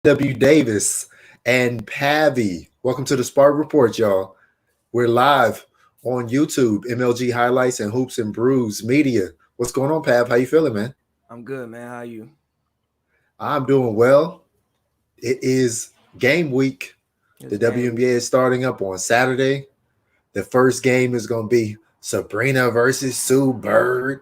Davis and Pavy. Welcome to the Spark Report, y'all. We're live on YouTube, MLG Highlights and Hoops and Brews Media. What's going on, Pav? How you feeling, man? I'm good, man. How are you? I'm doing well. It is game week. The WNBA is starting up on Saturday. The first game is going to be Sabrina versus Sue Bird.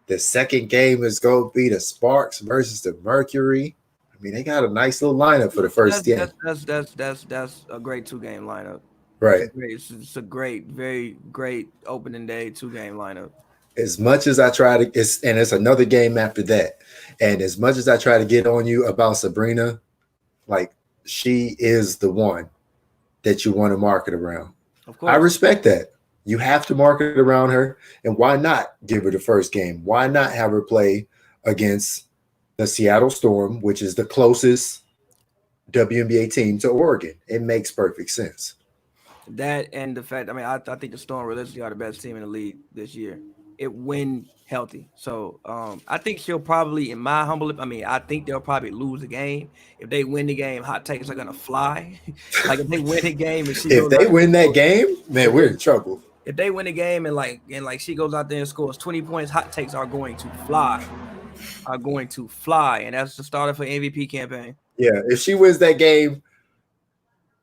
The second game is going to be the Sparks versus the Mercury. I mean, they got a nice little lineup for the first game. That's a great 2-game lineup. Right. It's a great, very great opening day 2-game lineup. As much as I try to, it's another game after that. And as much as I try to get on you about Sabrina, like, she is the one that you want to market around. Of course. I respect that. You have to market around her. And why not give her the first game? Why not have her play against the Seattle Storm, which is the closest WNBA team to Oregon? It makes perfect sense. That and the fact, I think the Storm realistically are the best team in the league this year. It win healthy. So I think she'll probably, in my humble, I think they'll probably lose the game. If they win the game, hot takes are gonna fly. Like if they win the game and win that game, man, we're in trouble. If they win the game and she goes out there and scores 20 points, hot takes are going to fly. And that's the starter for MVP campaign. Yeah, if she wins that game,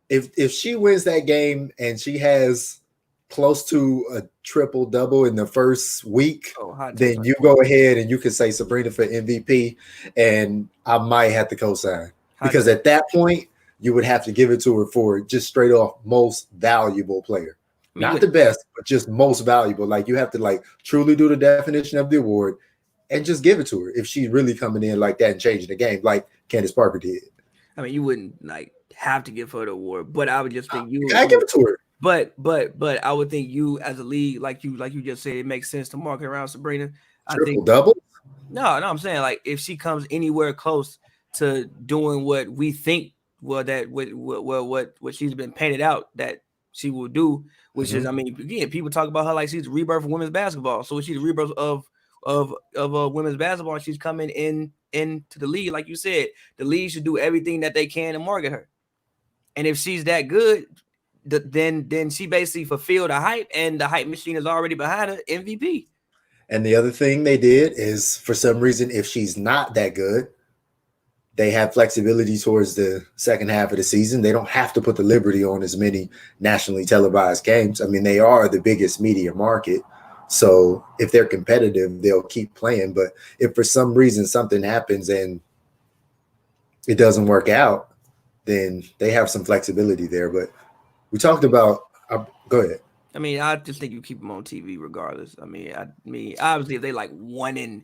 if she wins that game and she has close to a triple-double in the first week, then you go ahead and you can say Sabrina for MVP, and I might have to co-sign. Because at that point, you would have to give it to her for just straight off most valuable player. Not the best, but just most valuable. Like, you have to, truly do the definition of the award and just give it to her if she's really coming in like that and changing the game like Candice Parker did. I mean, you wouldn't, have to give her the award, but I would just think I give it to her. But I would think you as a league, like you just said, it makes sense to market around Sabrina. Triple-double? No, I'm saying if she comes anywhere close to doing what we think, what she's been painted out that she will do, which is, again, people talk about her like she's the rebirth of women's basketball. So she's the rebirth of women's basketball. She's coming into the league, like you said. The league should do everything that they can to market her. And if she's that good, then she basically fulfilled the hype, and the hype machine is already behind her. MVP. And the other thing they did is, for some reason, if she's not that good, they have flexibility towards the second half of the season. They don't have to put the liberty on as many nationally televised games. I mean, they are the biggest media market. So if they're competitive, they'll keep playing. But if for some reason something happens and it doesn't work out, then they have some flexibility there. But we talked about go ahead. I just think you keep them on TV regardless. I mean, obviously, if they 1-12,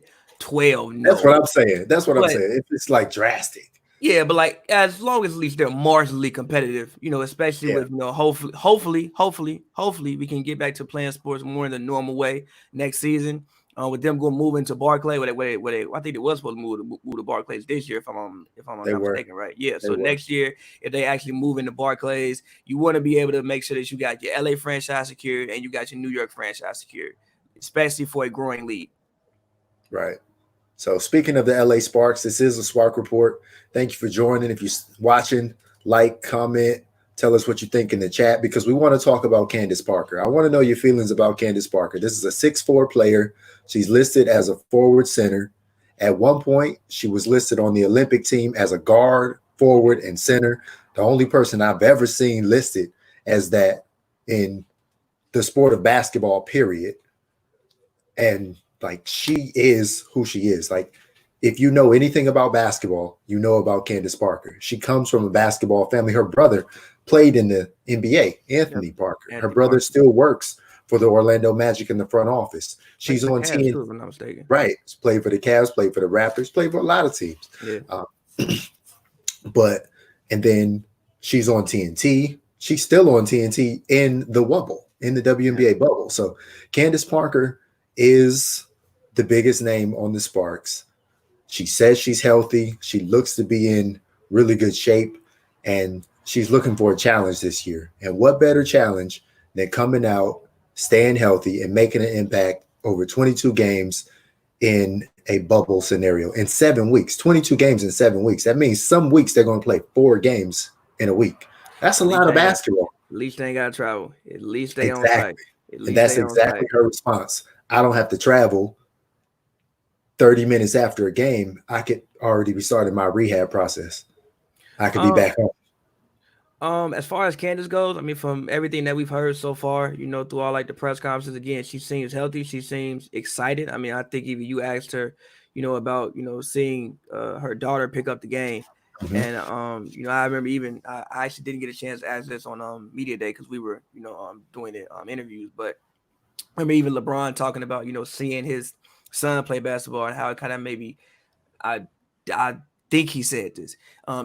no. That's what I'm saying. I'm saying. If it's drastic. Yeah, but as long as at least they're marginally competitive, especially with hopefully we can get back to playing sports more in the normal way next season. With them going moving to Barclays, I think it was supposed to move to Barclays this year, if I'm not mistaken, right? Yeah. So next year, if they actually move into Barclays, you want to be able to make sure that you got your LA franchise secured and you got your New York franchise secured, especially for a growing league. Right. So speaking of the LA Sparks, this is a Spark Report. Thank you for joining. If you're watching, comment, tell us what you think in the chat, because we want to talk about Candace Parker. I want to know your feelings about Candace Parker. This is a 6'4" player. She's listed as a forward center. At one point, she was listed on the Olympic team as a guard, forward, and center. The only person I've ever seen listed as that in the sport of basketball, period. And she is who she is. If you know anything about basketball, you know about Candace Parker. She comes from a basketball family. Her brother played in the NBA, Anthony Parker. Her brother still works for the Orlando Magic in the front office. She's on TNT. If I'm not mistaken. Right. She's played for the Cavs, played for the Raptors, played for a lot of teams. Yeah. And then she's on TNT. She's still on TNT in the bubble, in the WNBA bubble. So Candace Parker is the biggest name on the Sparks. She says she's healthy. She looks to be in really good shape, and she's looking for a challenge this year. And what better challenge than coming out, staying healthy, and making an impact over 22 games in a bubble scenario in 7 weeks, 22 games in 7 weeks. That means some weeks they're going to play 4 games in a week. That's a lot of basketball. At least they ain't got to travel. At least they on Exactly. site. And that's exactly her response. I don't have to travel 30 minutes after a game. I could already be starting my rehab process. I could be back home. As far as Candace goes, I mean, from everything that we've heard so far, you know, through all like the press conferences, again, she seems healthy. She seems excited. I mean, I think even you asked her, you know, about, you know, seeing her daughter pick up the game. Mm-hmm. And, you know, I remember even I actually didn't get a chance to ask this on media day because we were, you know, doing it interviews. But I remember even LeBron talking about, you know, seeing his son play basketball and how it kind of maybe I think he said this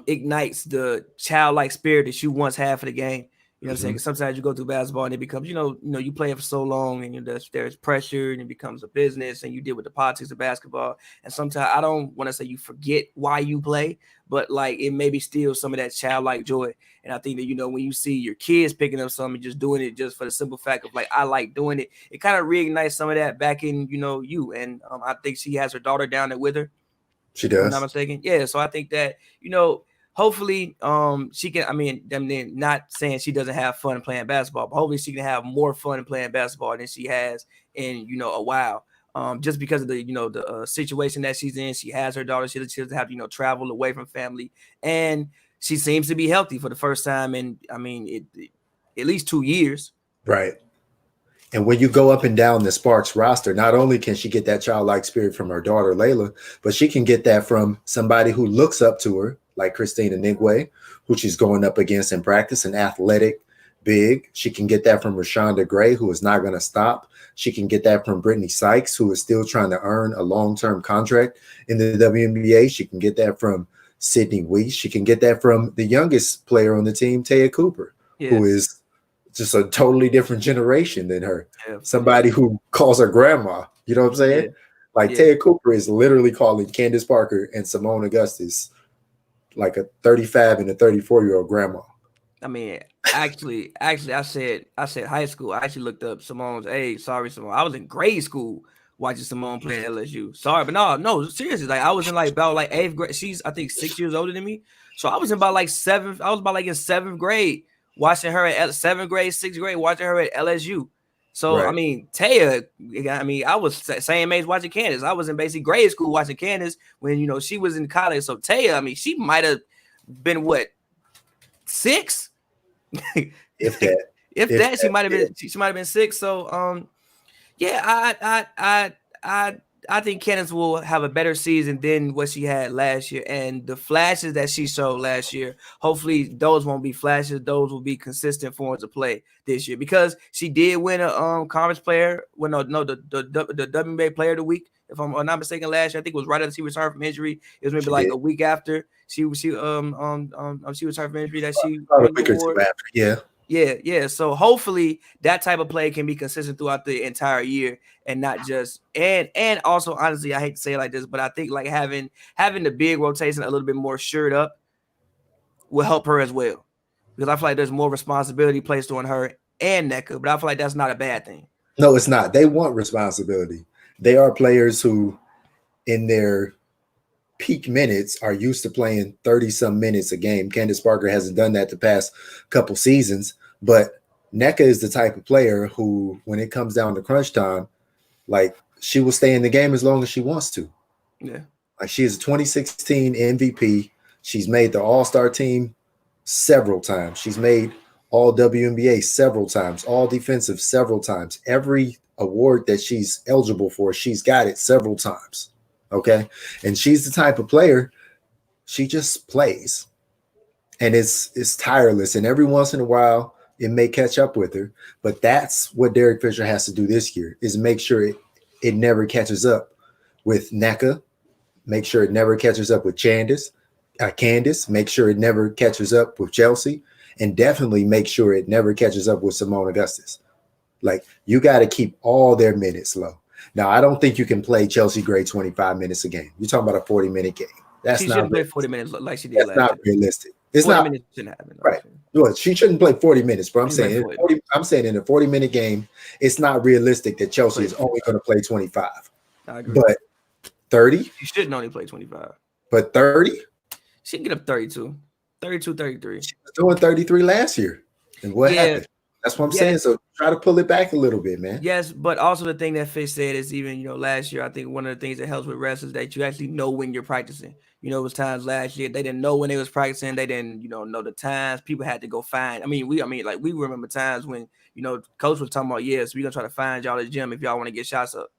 ignites the childlike spirit that you once had for the game. You know what I'm saying? 'Cause sometimes you go through basketball and it becomes, you know, you play it for so long and there's pressure and it becomes a business and you deal with the politics of basketball. And sometimes I don't want to say you forget why you play, but like it maybe steals some of that childlike joy. And I think that, you know, when you see your kids picking up something, just doing it just for the simple fact of like, I like doing it, it kind of reignites some of that back in, you know, you. And I think she has her daughter down there with her. She does. If I'm not mistaken. Yeah. So I think that, you know, hopefully she can, I mean, not saying she doesn't have fun playing basketball, but hopefully she can have more fun playing basketball than she has in, you know, a while. Just because of the, you know, the situation that she's in. She has her daughter. She doesn't have to, you know, travel away from family. And she seems to be healthy for the first time in, I mean, at least 2 years. Right. And when you go up and down the Sparks roster, not only can she get that childlike spirit from her daughter, Layla, but she can get that from somebody who looks up to her, like Christina Nigwe, who she's going up against in practice, an athletic big. She can get that from Rashonda Gray, who is not going to stop. She can get that from Brittany Sykes, who is still trying to earn a long-term contract in the WNBA. She can get that from Sydney Weiss. She can get that from the youngest player on the team, Taya Cooper, who is just a totally different generation than her. Yeah. Somebody who calls her grandma. You know what I'm saying? Yeah. Like Taya Cooper is literally calling Candice Parker and Simone Augustus like a 35 and a 34-year-old grandma. I mean, actually, I said high school. I actually looked up Simone's age. Sorry, Simone. I was in grade school watching Simone play at LSU. Sorry, but no, seriously. Like I was in like about like 8th grade. She's I think 6 years older than me. So I was in about like 7th. I was about like in 7th grade watching her at 7th grade, 6th grade, watching her at LSU. So right. I mean, Taya. I mean, I was same age watching Candace. I was in basic grade school watching Candace when, you know, she was in college. So Taya, I mean, she might have been what, 6? If that. If that, she might have been. She might have been 6. So, yeah, I think Candace will have a better season than what she had last year, and the flashes that she showed last year, hopefully those won't be flashes. Those will be consistent forms of play this year, because she did win a conference player. Well, the WNBA player of the week, if I'm not mistaken, last year. I think it was right after she returned from injury. It was maybe a week after she returned from injury that she won the award. Yeah. So hopefully that type of play can be consistent throughout the entire year, and not just and also, honestly, I hate to say it like this, but I think like having the big rotation a little bit more shored up will help her as well, because I feel like there's more responsibility placed on her and NECA, but I feel like that's not a bad thing. No, it's not. They want responsibility. They are players who, in their peak minutes, are used to playing 30-some minutes a game. Candice Parker hasn't done that the past couple seasons, but NECA is the type of player who, when it comes down to crunch time, like, she will stay in the game as long as she wants to. Yeah. Like, she is a 2016 MVP. She's made the All-Star team several times. She's made All WNBA several times, All Defensive several times. Every award that she's eligible for, she's got it several times. Okay. And she's the type of player, she just plays. And it's tireless. And every once in a while, it may catch up with her. But that's what Derek Fisher has to do this year, is make sure it never catches up with NECA. Make sure it never catches up with Candice. Make sure it never catches up with Chelsea. And definitely make sure it never catches up with Simone Augustus. Like, you got to keep all their minutes low. Now, I don't think you can play Chelsea Gray 25 minutes a game. You're talking about a 40-minute game. She shouldn't play 40 minutes like she did last year. That's not realistic. It's 40 not minutes shouldn't happen. Right. Well, she shouldn't play 40 minutes, but I'm saying in a 40-minute game, it's not realistic that Chelsea is only going to play 25. I agree. But 30? She shouldn't only play 25. But 30? She can get up 32, 32, 33. She was doing 33 last year. And what happened? That's what I'm saying. So try to pull it back a little bit, man. Yes, but also the thing that Fish said is even, last year, I think one of the things that helps with rest is that you actually know when you're practicing. It was times last year they didn't know when they was practicing. They didn't, know the times. People had to go find. We remember times when, coach was talking about, yes, we're going to try to find y'all at the gym if y'all want to get shots up.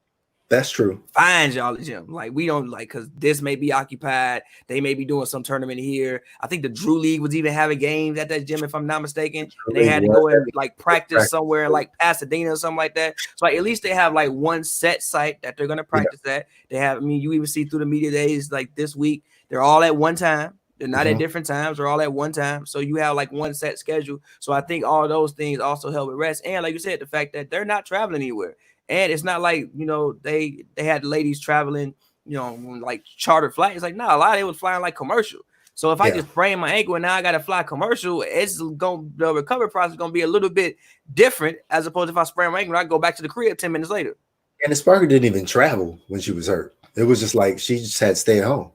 That's true. Find y'all the gym. Like, we don't because this may be occupied. They may be doing some tournament here. I think the Drew League was even having games at that gym, if I'm not mistaken. And they had to go and practice somewhere in Pasadena or something like that. So at least they have one set site that they're gonna practice at. They have, you even see through the media days like this week, they're all at one time. They're not at different times. They're all at one time. So you have one set schedule. So I think all those things also help with rest. And like you said, the fact that they're not traveling anywhere. And it's not like, they had ladies traveling, charter flights. It's nah, a lot of it was flying commercial. So if I just sprain my ankle and now I got to fly commercial, the recovery process is going to be a little bit different as opposed to if I sprain my ankle and I go back to the crib 10 minutes later. Candice Parker didn't even travel when she was hurt. It was just she just had to stay at home.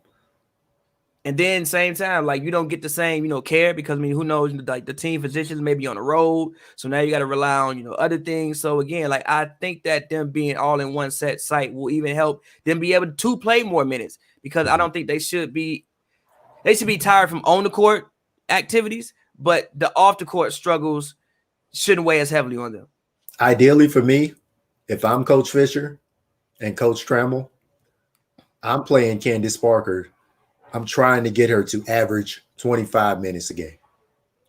And then same time, you don't get the same, care because who knows, the team physicians may be on the road. So now you got to rely on, other things. So again, I think that them being all in one set site will even help them be able to play more minutes because I don't think they should be tired from on the court activities, but the off the court struggles shouldn't weigh as heavily on them. Ideally for me, if I'm Coach Fisher and Coach Trammell, I'm playing Candice Parker. I'm trying to get her to average 25 minutes a game.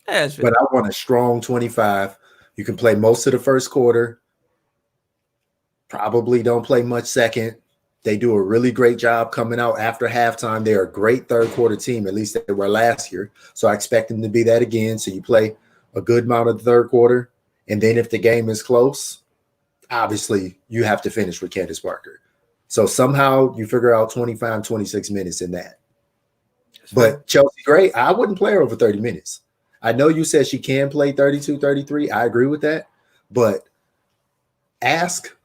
But I want a strong 25. You can play most of the first quarter. Probably don't play much second. They do a really great job coming out after halftime. They're a great third quarter team. At least they were last year. So I expect them to be that again. So you play a good amount of the third quarter. And then if the game is close, obviously you have to finish with Candice Parker. So somehow you figure out 25, 26 minutes in that. But Chelsea Gray, I wouldn't play her over 30 minutes. I know you said she can play 32, 33. I agree with that. But ask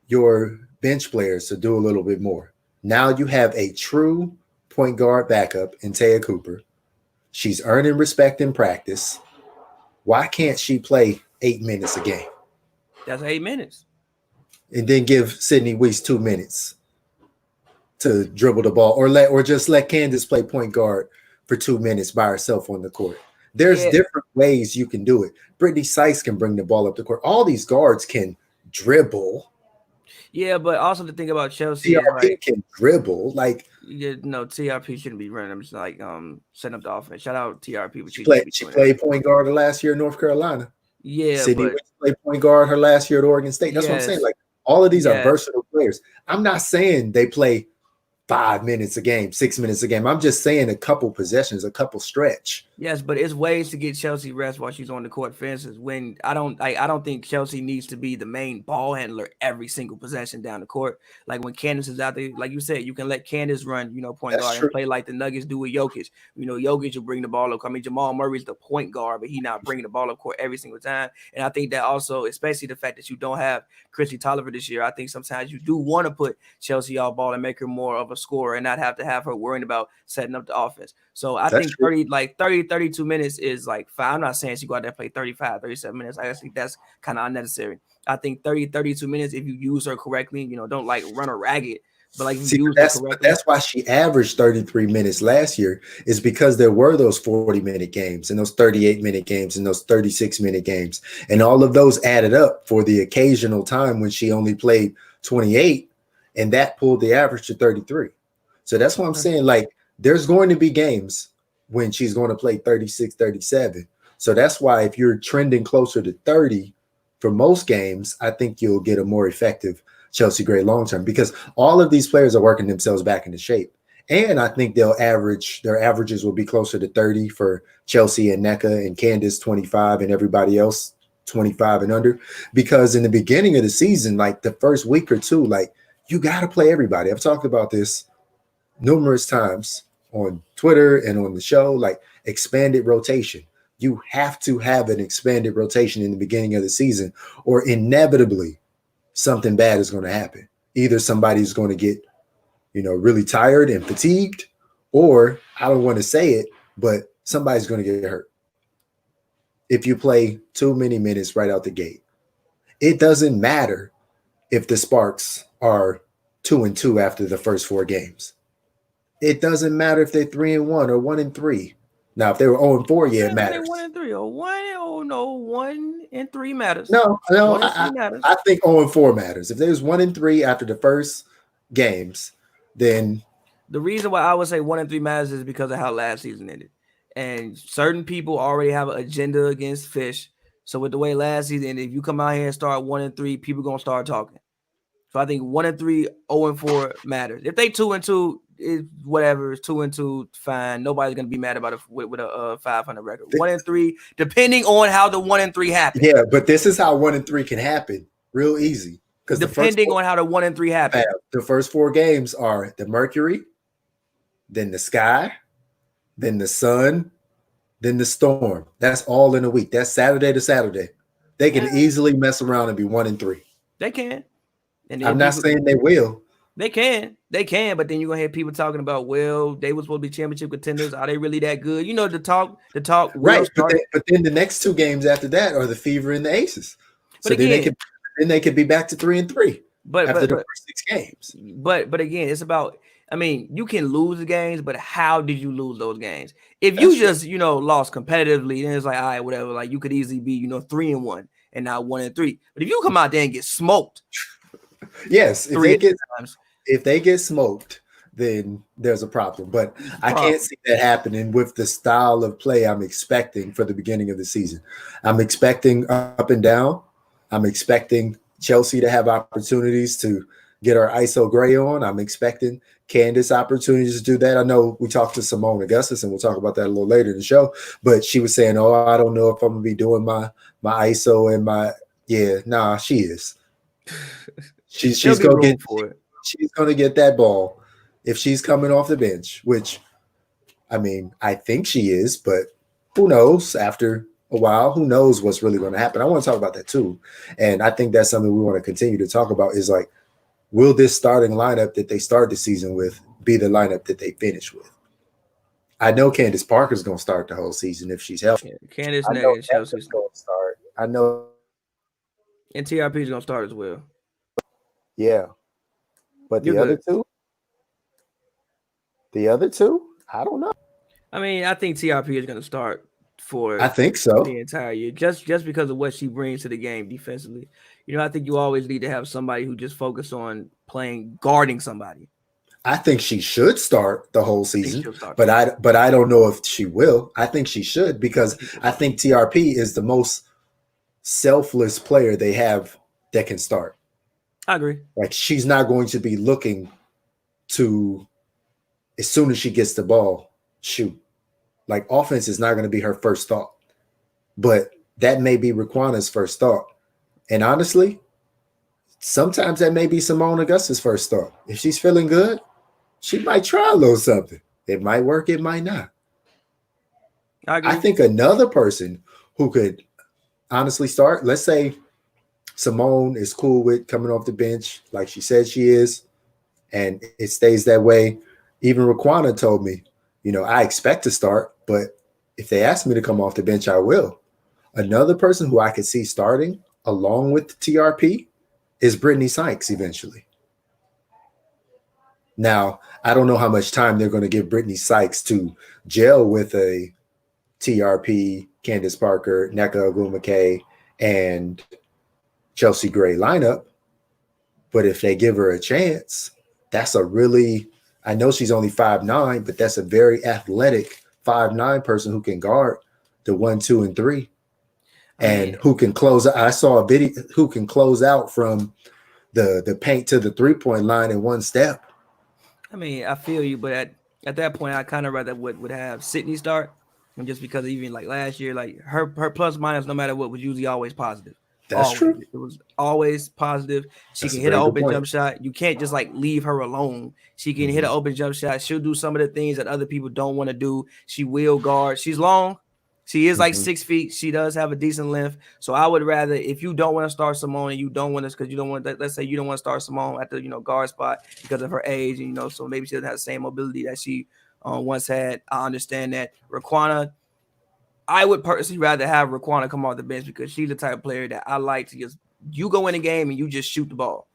your bench players to do a little bit more. Now you have a true point guard backup in Taya Cooper. She's earning respect in practice. Why can't she play 8 minutes a game? That's 8 minutes. And then give Sydney Weiss 2 minutes to dribble the ball or just let Candace play point guard for 2 minutes by herself on the court. There's different ways you can do it. Brittany Sykes can bring the ball up the court. All these guards can dribble. Yeah, but also the thing about Chelsea TRP can dribble. TRP shouldn't be running. I'm just setting up the offense. Shout out TRP. But she played point guard her last year in North Carolina. Yeah, Sydney played point guard her last year at Oregon State. That's what I'm saying. All of these are versatile players. I'm not saying they play 5 minutes a game, 6 minutes a game. I'm just saying a couple possessions, a couple stretch. Yes, but it's ways to get Chelsea rest while she's on the court fences. When I don't think Chelsea needs to be the main ball handler every single possession down the court. Like when Candace is out there, like you said, you can let Candace run, point guard and play like the Nuggets do with Jokic. Jokic will bring the ball up. Jamal Murray's the point guard, but he's not bringing the ball up court every single time. And I think that also, especially the fact that you don't have Chrissy Tolliver this year, I think sometimes you do want to put Chelsea off ball and make her more of a scorer and not have to have her worrying about setting up the offense. So I think 32 minutes is fine. I'm not saying she go out there and play 35, 37 minutes. I think that's kind of unnecessary. I think 32 minutes, if you use her correctly, don't run her ragged. But that's why she averaged 33 minutes last year, is because there were those 40-minute games and those 38-minute games and those 36-minute games. And all of those added up for the occasional time when she only played 28, and that pulled the average to 33. So that's what I'm saying. There's going to be games when she's going to play 36, 37. So that's why if you're trending closer to 30 for most games, I think you'll get a more effective Chelsea Gray long-term, because all of these players are working themselves back into shape. And I think their averages will be closer to 30 for Chelsea and NECA and Candice 25 and everybody else 25 and under, because in the beginning of the season, the first week or two, you got to play everybody. I've talked about this numerous times on Twitter and on the show, expanded rotation. You have to have an expanded rotation in the beginning of the season, or inevitably something bad is going to happen. Either somebody's going to get really tired and fatigued, or I don't want to say it, but somebody's going to get hurt if you play too many minutes right out the gate. It doesn't matter if the Sparks are 2-2 after the first 4 games. It doesn't matter if they're 3-1 or 1-3. Now, if they were 0-4, yeah, it matters. 1-3 or 1-3 matters. No, 1-3 matters. I think 0-4 matters. If there's 1-3 after the first games, then the reason why I would say 1-3 matters is because of how last season ended, and certain people already have an agenda against Fish. So with the way last season ended, if you come out here and start 1-3, people gonna start talking. So I think 1-3, 0-4 matters. If they 2-2, it's whatever. It's 2-2, fine. Nobody's gonna be mad about it with a 500 record. 1-3, depending on how the 1-3 happens. Yeah, but this is how 1-3 can happen, real easy. Because depending on how the 1-3 happens, the first 4 games are the Mercury, then the Sky, then the Sun, then the Storm. That's all in a week. That's Saturday to Saturday. They can easily mess around and be 1-3. They can. And I'm not saying they will. They can, but then you're gonna hear people talking about, well, they were supposed to be championship contenders. Are they really that good? The talk. Right, but then the next 2 games after that are the Fever and the Aces. So then they could be back to 3-3. But after the first 6 games. But again, it's about. I mean, you can lose the games, but how did you lose those games? If you just lost competitively, then it's like, all right, whatever. Like you could easily be 3-1 and not 1-3. But if you come out there and get smoked. Yes, if they get smoked, then there's a problem. But I can't see that happening with the style of play I'm expecting for the beginning of the season. I'm expecting up and down. I'm expecting Chelsea to have opportunities to get our ISO gray on. I'm expecting Candace opportunities to do that. I know we talked to Simone Augustus, and we'll talk about that a little later in the show. But she was saying, "Oh, I don't know if I'm gonna be doing my ISO and my she is." She's gonna get for it. She's gonna get that ball if she's coming off the bench, which I mean, I think she is, but who knows? After a while, who knows what's really going to happen? I want to talk about that too, and I think that's something we want to continue to talk about. Is like, will this starting lineup that they start the season with be the lineup that they finish with? I know Candice Parker is going to start the whole season if she's healthy. Candice and Chelsea's going to start. I know, and TRP is going to start as well. Yeah, but the other two, I don't know. I mean, I think TRP is going to start for. I think so. The entire year, just because of what she brings to the game defensively. I think you always need to have somebody who just focus on guarding somebody. I think she should start the whole season, but I don't know if she will. I think she should because I think TRP is the most selfless player they have that can start. I agree. Like she's not going to be looking to, as soon as she gets the ball, shoot. Like offense is not going to be her first thought, but that may be Raquana's first thought. And honestly, sometimes that may be Simone Augustus' first thought. If she's feeling good, she might try a little something. It might work, it might not. I think another person who could honestly start, let's say Simone is cool with coming off the bench like she said she is, and it stays that way. Even Raquana told me, I expect to start, but if they ask me to come off the bench, I will. Another person who I could see starting along with TRP is Brittany Sykes eventually. Now, I don't know how much time they're going to give Brittany Sykes to gel with a TRP, Candace Parker, Nneka Ogwumike, and Chelsea Gray lineup. But if they give her a chance, that's a really, I know she's only 5'9", but that's a very athletic 5'9" person who can guard the 1, 2, and 3. And who can close. I saw a video who can close out from the paint to the 3-point line in one step. I mean, I feel you, but at that point, I kind of rather would have Sydney start, and just because even like last year, like her plus minus, no matter what, was usually always positive. That's true. It was always positive. She can hit an open jump shot. You can't just like leave her alone. She can hit an open jump shot. She'll do some of the things that other people don't want to do. She will guard. She's long. She is like 6 feet. She does have a decent length. So I would rather, if you don't want to start Simone and you don't want to, because you don't want, let's say you don't want to start Simone at the guard spot because of her age, and so maybe she doesn't have the same mobility that she once had. I understand that. Raquana, I would personally rather have Raquana come off the bench because she's the type of player that I like to just, you go in the game and you just shoot the ball.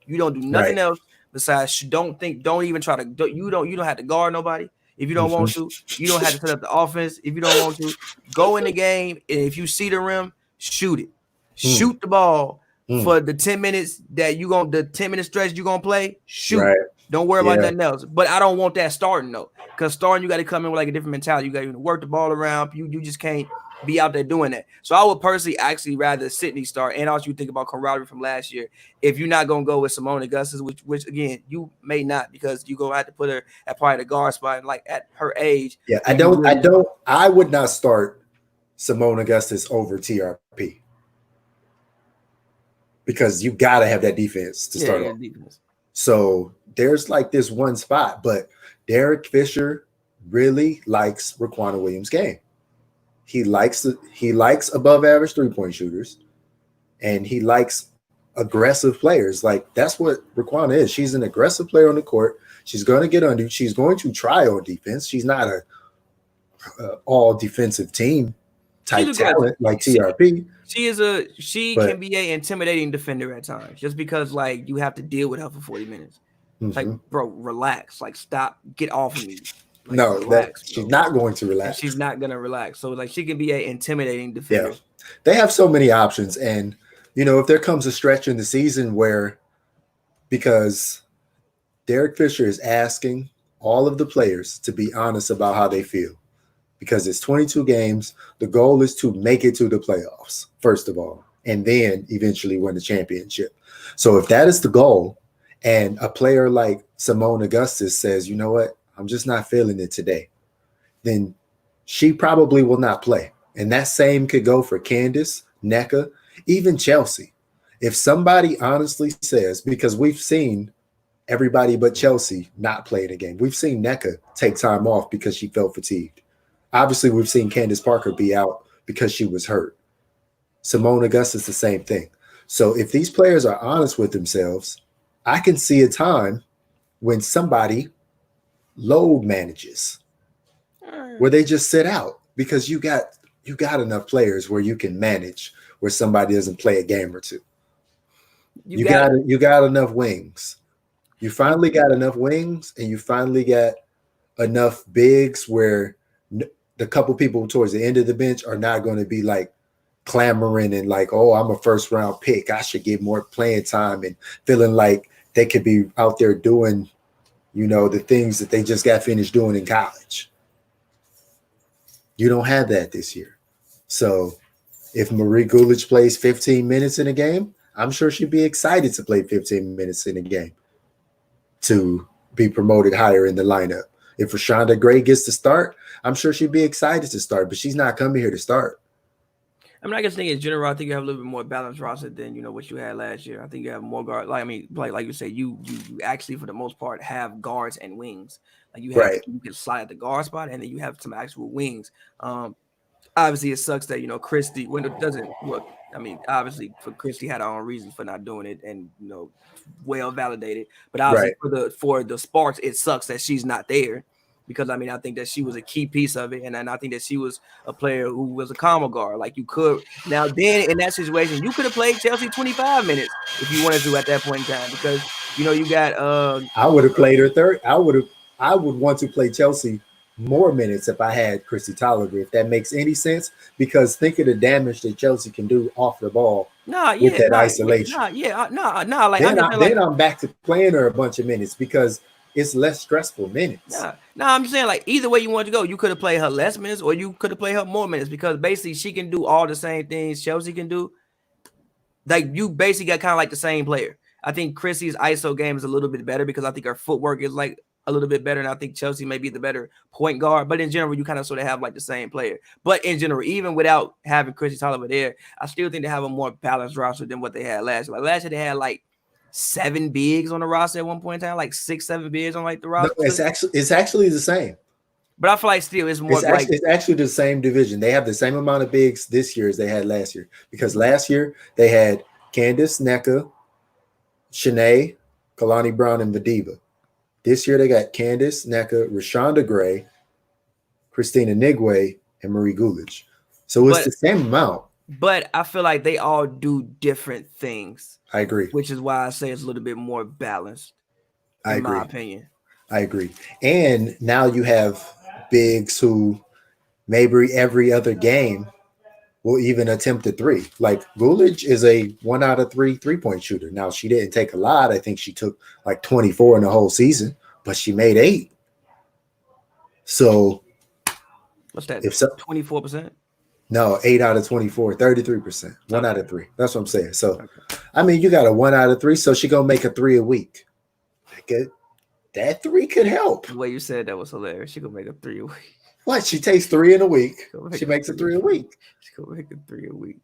You don't do nothing else besides don't even try to, you don't have to guard nobody. If you don't want to, you don't have to set up the offense. If you don't want to, go in the game, and if you see the rim, shoot it. Shoot the ball for the 10 minutes that the 10-minute stretch you're gonna play. Shoot. Don't worry about nothing else. But I don't want that starting though, because starting you got to come in with like a different mentality. You got to work the ball around. You just can't be out there doing that. So I would personally actually rather Sydney start. And also you think about camaraderie from last year. If you're not gonna go with Simone Augustus, which again you may not, because you're gonna have to put her at probably the guard spot, like at her age. Yeah, I would not start Simone Augustus over TRP because you gotta have that defense to start off. Defense. So there's like this one spot, but Derek Fisher really likes Raquana Williams' game. He likes above average 3-point shooters, and he likes aggressive players. Like that's what Raquana is. She's an aggressive player on the court. She's going to get under. She's going to try on defense. She's not a all defensive team type talent like TRP. She can be an intimidating defender at times, just because like you have to deal with her for 40 minutes. Like, bro, relax. Like, stop. Get off of me. Like, no, relax, she's not going to relax. She's not going to relax. So, like, she can be an intimidating defender. Yeah. They have so many options. And, if there comes a stretch in the season where, because Derek Fisher is asking all of the players to be honest about how they feel, because it's 22 games. The goal is to make it to the playoffs, first of all, and then eventually win the championship. So if that is the goal, and a player like Simone Augustus says, you know what, I'm just not feeling it today, then she probably will not play. And that same could go for Candice, Nneka, even Chelsea. If somebody honestly says, because we've seen everybody but Chelsea not play the game. We've seen Nneka take time off because she felt fatigued. Obviously, we've seen Candace Parker be out because she was hurt. Simone Augustus, the same thing. So if these players are honest with themselves, I can see a time when somebody load manages where they just sit out, because you got enough players where you can manage where somebody doesn't play a game or two. You got enough wings. You finally got enough wings, and you finally got enough bigs where the couple people towards the end of the bench are not going to be like clamoring and like, oh, I'm a first round pick, I should get more playing time, and feeling like they could be out there doing, the things that they just got finished doing in college. You don't have that this year. So if Marie Gulich plays 15 minutes in a game, I'm sure she'd be excited to play 15 minutes in a game to be promoted higher in the lineup. If Rashonda Gray gets to start, I'm sure she'd be excited to start, but she's not coming here to start. I mean, I guess in general, I think you have a little bit more balanced roster than what you had last year. I think you have more guard. Like you say, you actually for the most part have guards and wings. Like you can slide at the guard spot, and then you have some actual wings. Obviously, it sucks that Christy when it doesn't look. I mean, obviously, for Christy had her own reasons for not doing it, and well validated. But obviously, for the Sparks, it sucks that she's not there, because I mean, I think that she was a key piece of it, and I think that she was a player who was a combo guard. Like you could now then in that situation, you could have played Chelsea 25 minutes if you wanted to at that point in time, because you got. I would have played her third. I would want to play Chelsea more minutes if I had Chrissy Tolliver, if that makes any sense, because think of the damage that Chelsea can do off the ball with that isolation. I'm back to playing her a bunch of minutes because it's less stressful minutes. I'm just saying, like, either way you want to go, you could have played her less minutes or you could have played her more minutes, because basically she can do all the same things Chelsea can do. Like, you basically got kind of like the same player. I think Chrissy's ISO game is a little bit better because I think her footwork is like a little bit better, and I think Chelsea may be the better point guard. But in general, you kind of sort of have like the same player. But in general, even without having Chrissy Tolliver there, I still think they have a more balanced roster than what they had last year. Like last year, they had like 7 bigs on the roster at one point in time, like 6, 7 bigs on like the roster. No, it's actually the same. But I feel like still it's more It's actually the same division. They have the same amount of bigs this year as they had last year. Because last year they had Candice, Nneka, Shanae, Kalani Brown, and Vadiva. This year they got Candice, Nneka, Rashonda Gray, Christina Nigwe, and Marie Gulich. So it's the same amount. But I feel like they all do different things. I agree. Which is why I say it's a little bit more balanced, in my opinion. I agree. And now you have bigs who maybe every other game will even attempt a three. Like Gulich is a 1 out of 3 3-point shooter. Now she didn't take a lot. I think she took like 24 in the whole season, but she made 8. So what's that? If 24%? No, 8 out of 24, 33%. 1 out of 3. That's what I'm saying. So I mean, you got a 1 out of 3, so she gonna make a 3 a week. That 3 could help. The way you said that was hilarious. She gonna make a 3 a week. What? She takes 3 in a week. She makes a 3 a week. She gonna make a 3 a week.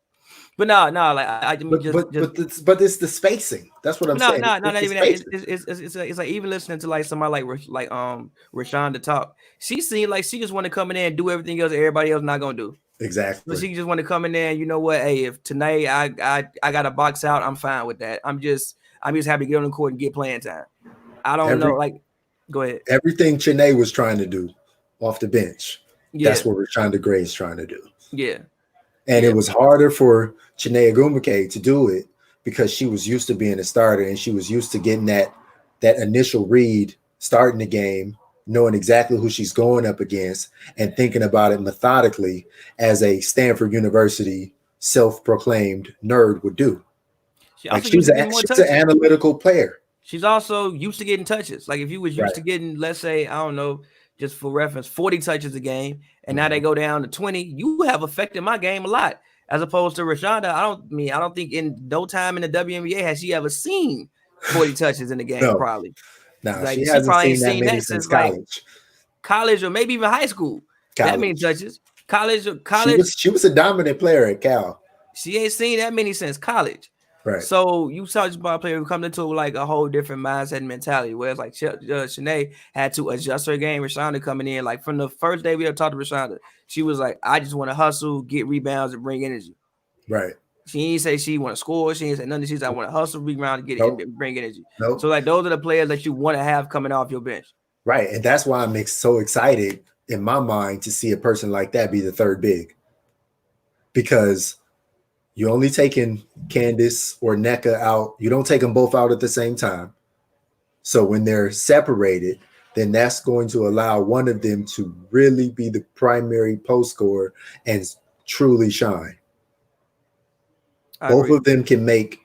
But no, like I mean, but it's the spacing. That's what I'm saying. No, not even that. It's like even listening to like somebody like Rashonda talk. She seemed like she just want to come in there and do everything else everybody else not gonna do. Exactly. So she just want to come in there and you know what? Hey, if tonight I got a box out, I'm fine with that. I'm just happy to get on the court and get playing time. I don't know. Like, go ahead. Everything Chene was trying to do off the bench. Yeah. That's what Rashonda Gray is trying to do. Yeah. And it was harder for Chene Agumake to do it because she was used to being a starter and she was used to getting that initial read, starting the game, knowing exactly who she's going up against and thinking about it methodically as a Stanford University self-proclaimed nerd would do. She's an analytical player. She's also used to getting touches. Like if you was used to getting, let's say, I don't know, just for reference, 40 touches a game, and now they go down to 20, you have affected my game a lot. As opposed to Rashonda, I don't think in no time in the WNBA has she ever seen 40 touches in the game, probably. No, like, she hasn't seen that many since college. College or maybe even high school. That many touches. College. She was a dominant player at Cal. She ain't seen that many since college. Right. So you saw this ball player who come into like a whole different mindset and mentality. Whereas like Shanae had to adjust her game. Rashonda coming in like from the first day we ever talked to Rashonda, she was like, I just want to hustle, get rebounds, and bring energy. Right. She didn't say she want to score. She didn't say nothing. She's I want to hustle, rebound, and get it, bring energy. Nope. So like those are the players that you want to have coming off your bench. Right, and that's why I'm so excited in my mind to see a person like that be the third big, because you're only taking Candice or Nneka out. You don't take them both out at the same time. So when they're separated, then that's going to allow one of them to really be the primary post scorer and truly shine. Both of them can make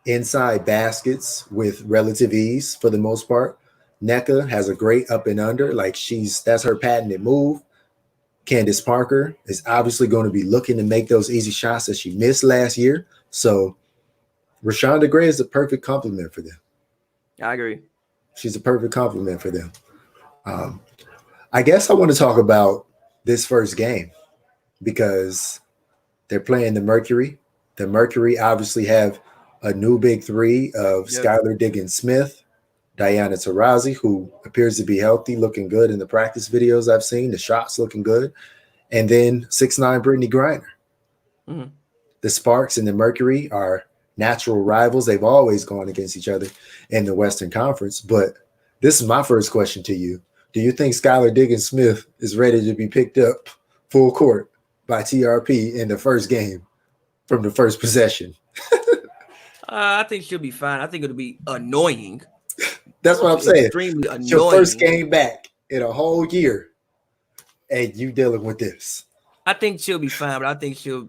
inside baskets with relative ease for the most part. Nneka has a great up and under, like that's her patented move. Candace Parker is obviously going to be looking to make those easy shots that she missed last year. So Rashonda Gray is a perfect complement for them. I agree. She's a perfect complement for them. I guess I want to talk about this first game because they're playing the Mercury. The Mercury obviously have a new big three of Skylar Diggins-Smith, Diana Taurasi, who appears to be healthy, looking good in the practice videos I've seen. The shots looking good. And then 6'9" Brittany Griner. Mm-hmm. The Sparks and the Mercury are natural rivals. They've always gone against each other in the Western Conference. But this is my first question to you. Do you think Skylar Diggins-Smith is ready to be picked up full court by TRP in the first game from the first possession? I think she'll be fine. I think it'll be annoying. That's what I'm saying. Extremely annoying. Your first game back in a whole year, and you dealing with this. I think she'll be fine, but I think it'll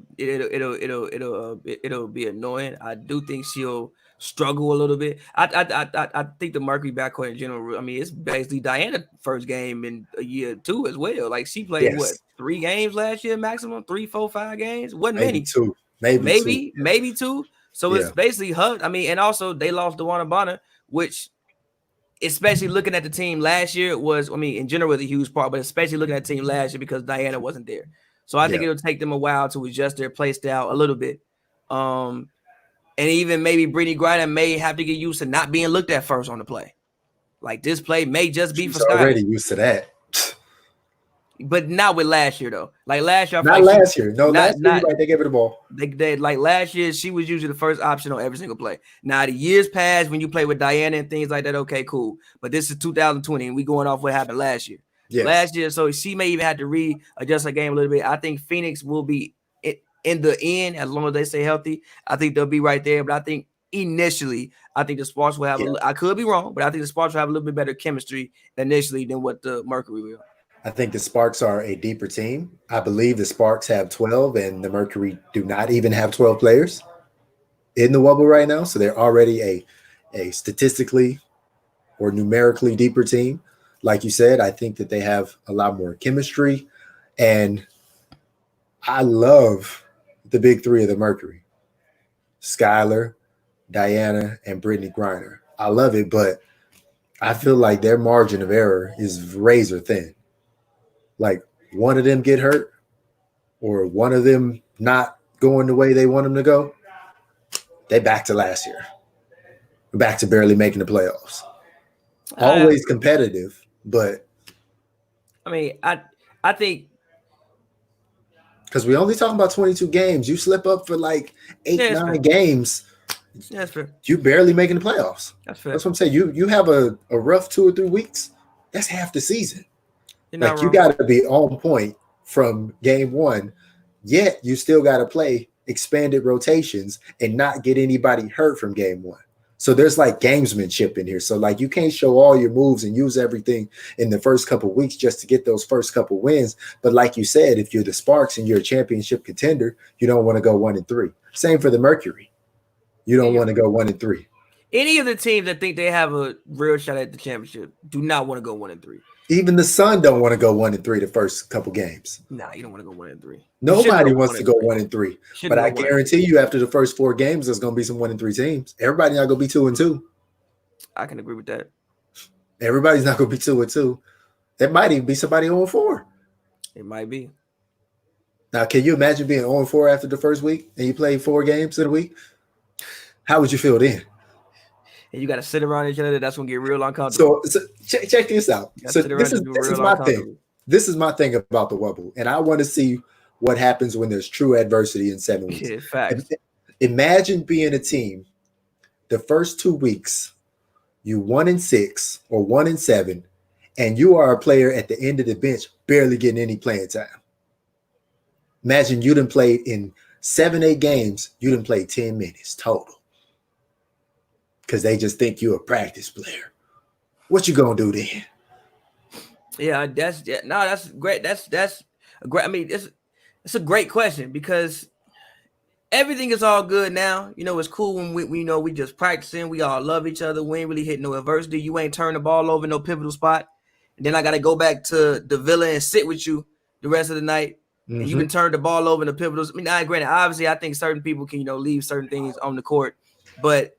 be annoying. I do think she'll struggle a little bit. I think the Mercury backcourt in general. I mean, it's basically Diana's first game in a year too as well. Like she played 3 games last year maximum, 3, 4, 5 games. Wasn't maybe many. 2, maybe 2. So it's basically her. I mean, and also they lost DeWanna Bonner, which, especially looking at the team last year, in general, was a huge part, but especially looking at the team last year because Diana wasn't there. So I think it'll take them a while to adjust their play style a little bit. And even maybe Brittany Griner may have to get used to not being looked at first on the play. Like this play may just be for Skylar. Already used to that. But not with last year though. Like last year, Not last year. No, last year, right? They gave her the ball. They like last year, she was usually the first option on every single play. Now the years past when you play with Diana and things like that, okay, cool. But this is 2020, and we going off what happened last year. Yes. Last year, so she may even have to readjust her game a little bit. I think Phoenix will be in the end as long as they stay healthy. I think they'll be right there. But I think initially, I think the Sparks will have. I could be wrong, but I think the Sparks will have a little bit better chemistry initially than what the Mercury will. I think the Sparks are a deeper team. I believe the Sparks have 12 and the Mercury do not even have 12 players in the Wubble right now. So they're already a statistically or numerically deeper team. Like you said, I think that they have a lot more chemistry. And I love the big three of the Mercury: Skylar, Diana, and Brittany Griner. I love it, but I feel like their margin of error is razor thin. Like one of them get hurt or one of them not going the way they want them to go, they back to last year. Back to barely making the playoffs. Always competitive, but I mean, I think because we only talking about 22 games. You slip up for like 8-9 games. That's fair. You barely making the playoffs. That's fair. That's what I'm saying. You have a rough 2 or 3 weeks. That's half the season. Like you got to be on point from game one, yet you still got to play expanded rotations and not get anybody hurt from game one. So there's like gamesmanship in here. So like you can't show all your moves and use everything in the first couple of weeks just to get those first couple wins. But like you said, if you're the Sparks and you're a championship contender, you don't want to go 1-3. Same for the Mercury. You don't want to go 1-3. Any of the teams that think they have a real shot at the championship do not want to go 1-3. Even the Sun don't want to go 1-3 the first couple games. Nah, you don't want to go 1-3. Nobody wants to go 1-3. But I guarantee you, after the first 4 games, there's going to be some 1-3 teams. Everybody's not going to be 2-2. I can agree with that. Everybody's not going to be 2-2. There might even be somebody 0-4. It might be. Now, can you imagine being 0-4 after the first week and you play 4 games in a week? How would you feel then? And you got to sit around each other. That's going to get real uncomfortable. So check this out. So this is my thing. This is my thing about the Wubble. And I want to see what happens when there's true adversity in 7 weeks. Yeah, facts. Imagine being a team, the first 2 weeks, you 1-6 or 1-7, and you are a player at the end of the bench barely getting any playing time. Imagine you done played in 7-8 games, you done played 10 minutes total. Because they just think you're a practice player. What you gonna do then? Yeah, that's great. That's a great. I mean, it's a great question because everything is all good now. You know, it's cool when we know we just practicing. We all love each other. We ain't really hit no adversity. You ain't turn the ball over no pivotal spot. And then I gotta go back to the villa and sit with you the rest of the night. Mm-hmm. And you can turn the ball over in the pivotals. I mean, granted, obviously, I think certain people can leave certain things on the court, but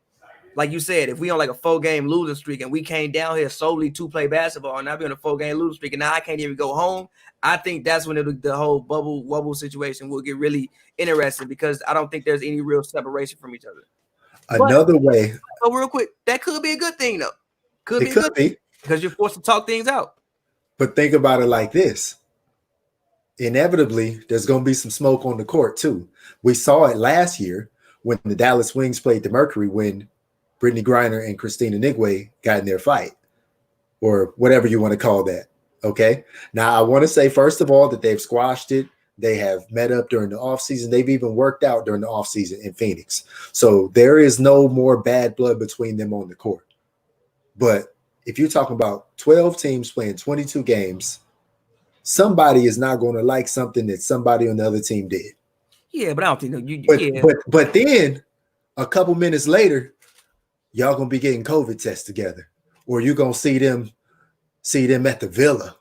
like you said, if we on like a 4-game losing streak and we came down here solely to play basketball and I be on a 4-game losing streak and now I can't even go home, I think that's when the whole Wubble situation will get really interesting because I don't think there's any real separation from each other. Another way. So real quick, that could be a good thing though. Could be because you're forced to talk things out. But think about it like this. Inevitably, there's going to be some smoke on the court too. We saw it last year when the Dallas Wings played the Mercury when Brittany Griner and Christina Nigwe got in their fight or whatever you want to call that. Okay. Now I want to say, first of all, that they've squashed it. They have met up during the offseason. They've even worked out during the offseason in Phoenix. So there is no more bad blood between them on the court. But if you're talking about 12 teams playing 22 games, somebody is not going to like something that somebody on the other team did. Yeah, but I don't think But then a couple minutes later, y'all gonna be getting COVID tests together, or you gonna see them at the villa,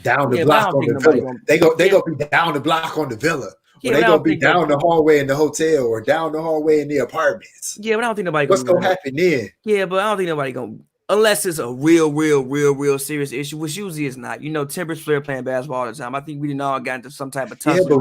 down the block on the villa. They gonna be down the block on the villa, or they gonna be down the hallway in the hotel, or down the hallway in the apartments. Yeah, but I don't think nobody. What's gonna happen then? Yeah, but I don't think nobody gonna, unless it's a real serious issue, which usually is not. You know, Timbers player playing basketball all the time. I think we didn't all got into some type of tussle.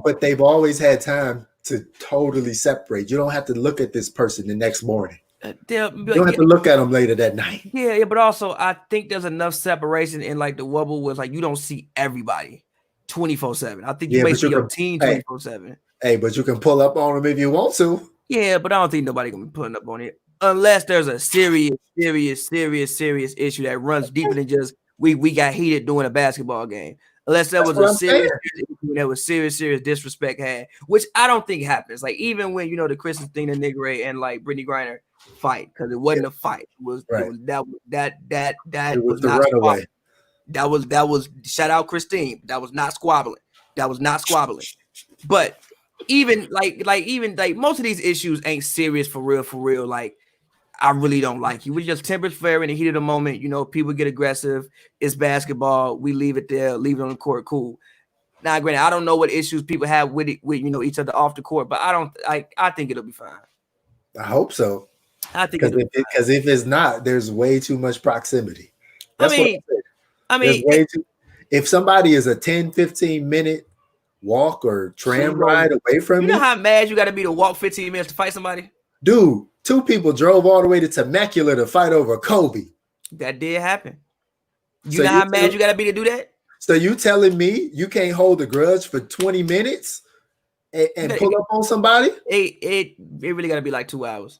But they've always had time to totally separate. You don't have to look at this person the next morning. You don't have to look at them later that night. Yeah, but also I think there's enough separation in like the bubble was like you don't see everybody 24/7. I think you may see your team 24/7. Hey, but you can pull up on them if you want to. Yeah, but I don't think nobody gonna be pulling up on it unless there's a serious issue that runs deeper than just we got heated during a basketball game. Unless there was a serious issue that was serious disrespect had, which I don't think happens. Like even when the Christina Nigre and like Brittany Griner fight, because it wasn't a fight. It was not runaway. That was shout out Christine. That was not squabbling. But even like most of these issues ain't serious for real. Like I really don't like you. We just tempers flare in the heat of the moment. People get aggressive. It's basketball. We leave it there, leave it on the court. Cool. Now, granted, I don't know what issues people have with each other off the court, but I think it'll be fine. I hope so. I think because if it's not, there's way too much proximity. That's if somebody is a 10-15 minute walk or tram ride away from you know how mad you got to be to walk 15 minutes to fight somebody? Dude, 2 people drove all the way to Temecula to fight over Kobe. That did happen. You know how mad you got to be to do that? So you telling me you can't hold a grudge for 20 minutes and pull up on somebody? It really got to be like 2 hours.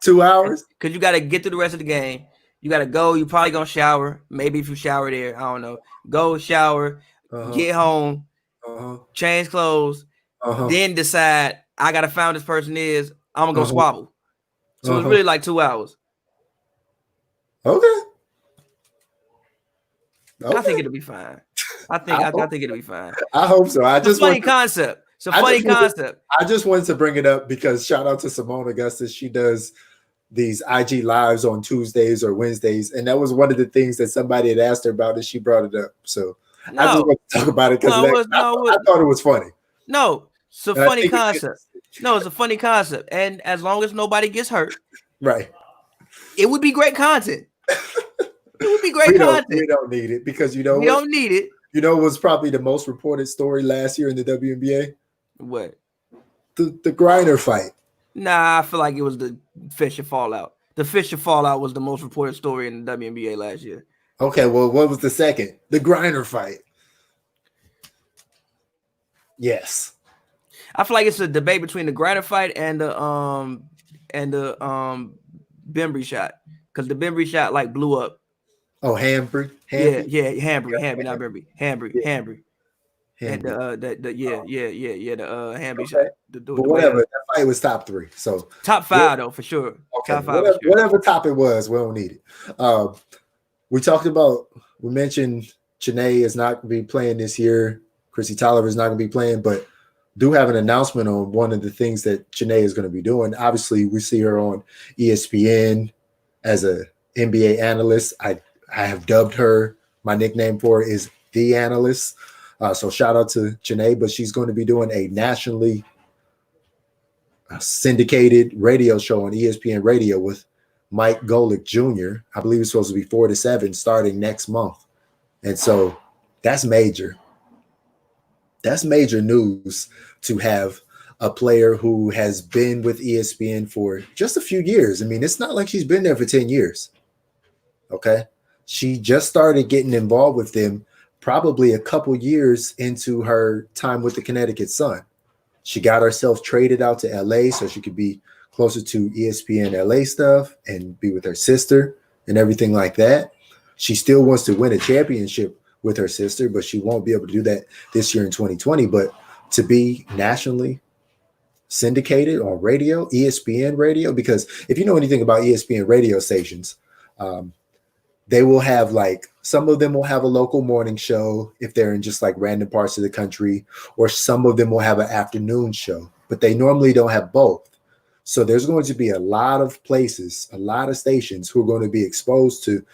2 hours? Because you got to get through the rest of the game. You got to go. You probably going to shower. Maybe if you shower there, I don't know. Go shower, get home, change clothes, then decide I got to find this person is. I'm going to go squabble. So it's really like 2 hours. Okay. I think it'll be fine. I think it'll be fine. I hope so. It's a funny concept. It's a funny concept. I just wanted to bring it up because shout out to Simone Augustus. She does these IG lives on Tuesdays or Wednesdays, and that was one of the things that somebody had asked her about, and she brought it up. So I just want to talk about it because I thought it was funny. No, it's a funny concept. It's a funny concept, and as long as nobody gets hurt, right, it would be great content. It would be great content. We don't need it because we don't need it. You know what's probably the most reported story last year in the WNBA? What? The Griner fight. Nah, I feel like it was the Fisher fallout. The Fisher fallout was the most reported story in the WNBA last year. Okay, well, what was the second? The Griner fight. Yes. I feel like it's a debate between the Griner fight and the Bembry shot, because the Bembry shot like blew up. Oh, Hambry? Yeah, Hambry, not Bembry. Hambry. And the Hambry shot. But whatever, that fight was top 3. So top 5 though, for sure. Okay, top 5 whatever top it was, we don't need it. We mentioned Chanae is not going to be playing this year. Chrissy Tolliver is not going to be playing, but do have an announcement on one of the things that Chanae is going to be doing. Obviously, we see her on ESPN as a NBA analyst. I have dubbed her, my nickname for her is The Analyst. So shout out to Chanae, but she's going to be doing a nationally syndicated radio show on ESPN Radio with Mike Golick Jr. I believe it's supposed to be 4 to 7 starting next month. And so that's major. That's major news to have a player who has been with ESPN for just a few years. I mean, it's not like she's been there for 10 years. Okay. She just started getting involved with them probably a couple years into her time with the Connecticut Sun. She got herself traded out to LA so she could be closer to ESPN LA stuff and be with her sister and everything like that. She still wants to win a championship with her sister, but she won't be able to do that this year in 2020. But to be nationally syndicated on radio, ESPN radio, because if you know anything about ESPN radio stations, they will have some of them will have a local morning show if they're in just like random parts of the country, or some of them will have an afternoon show, but they normally don't have both. So there's going to be a lot of places, a lot of stations who are going to be exposed to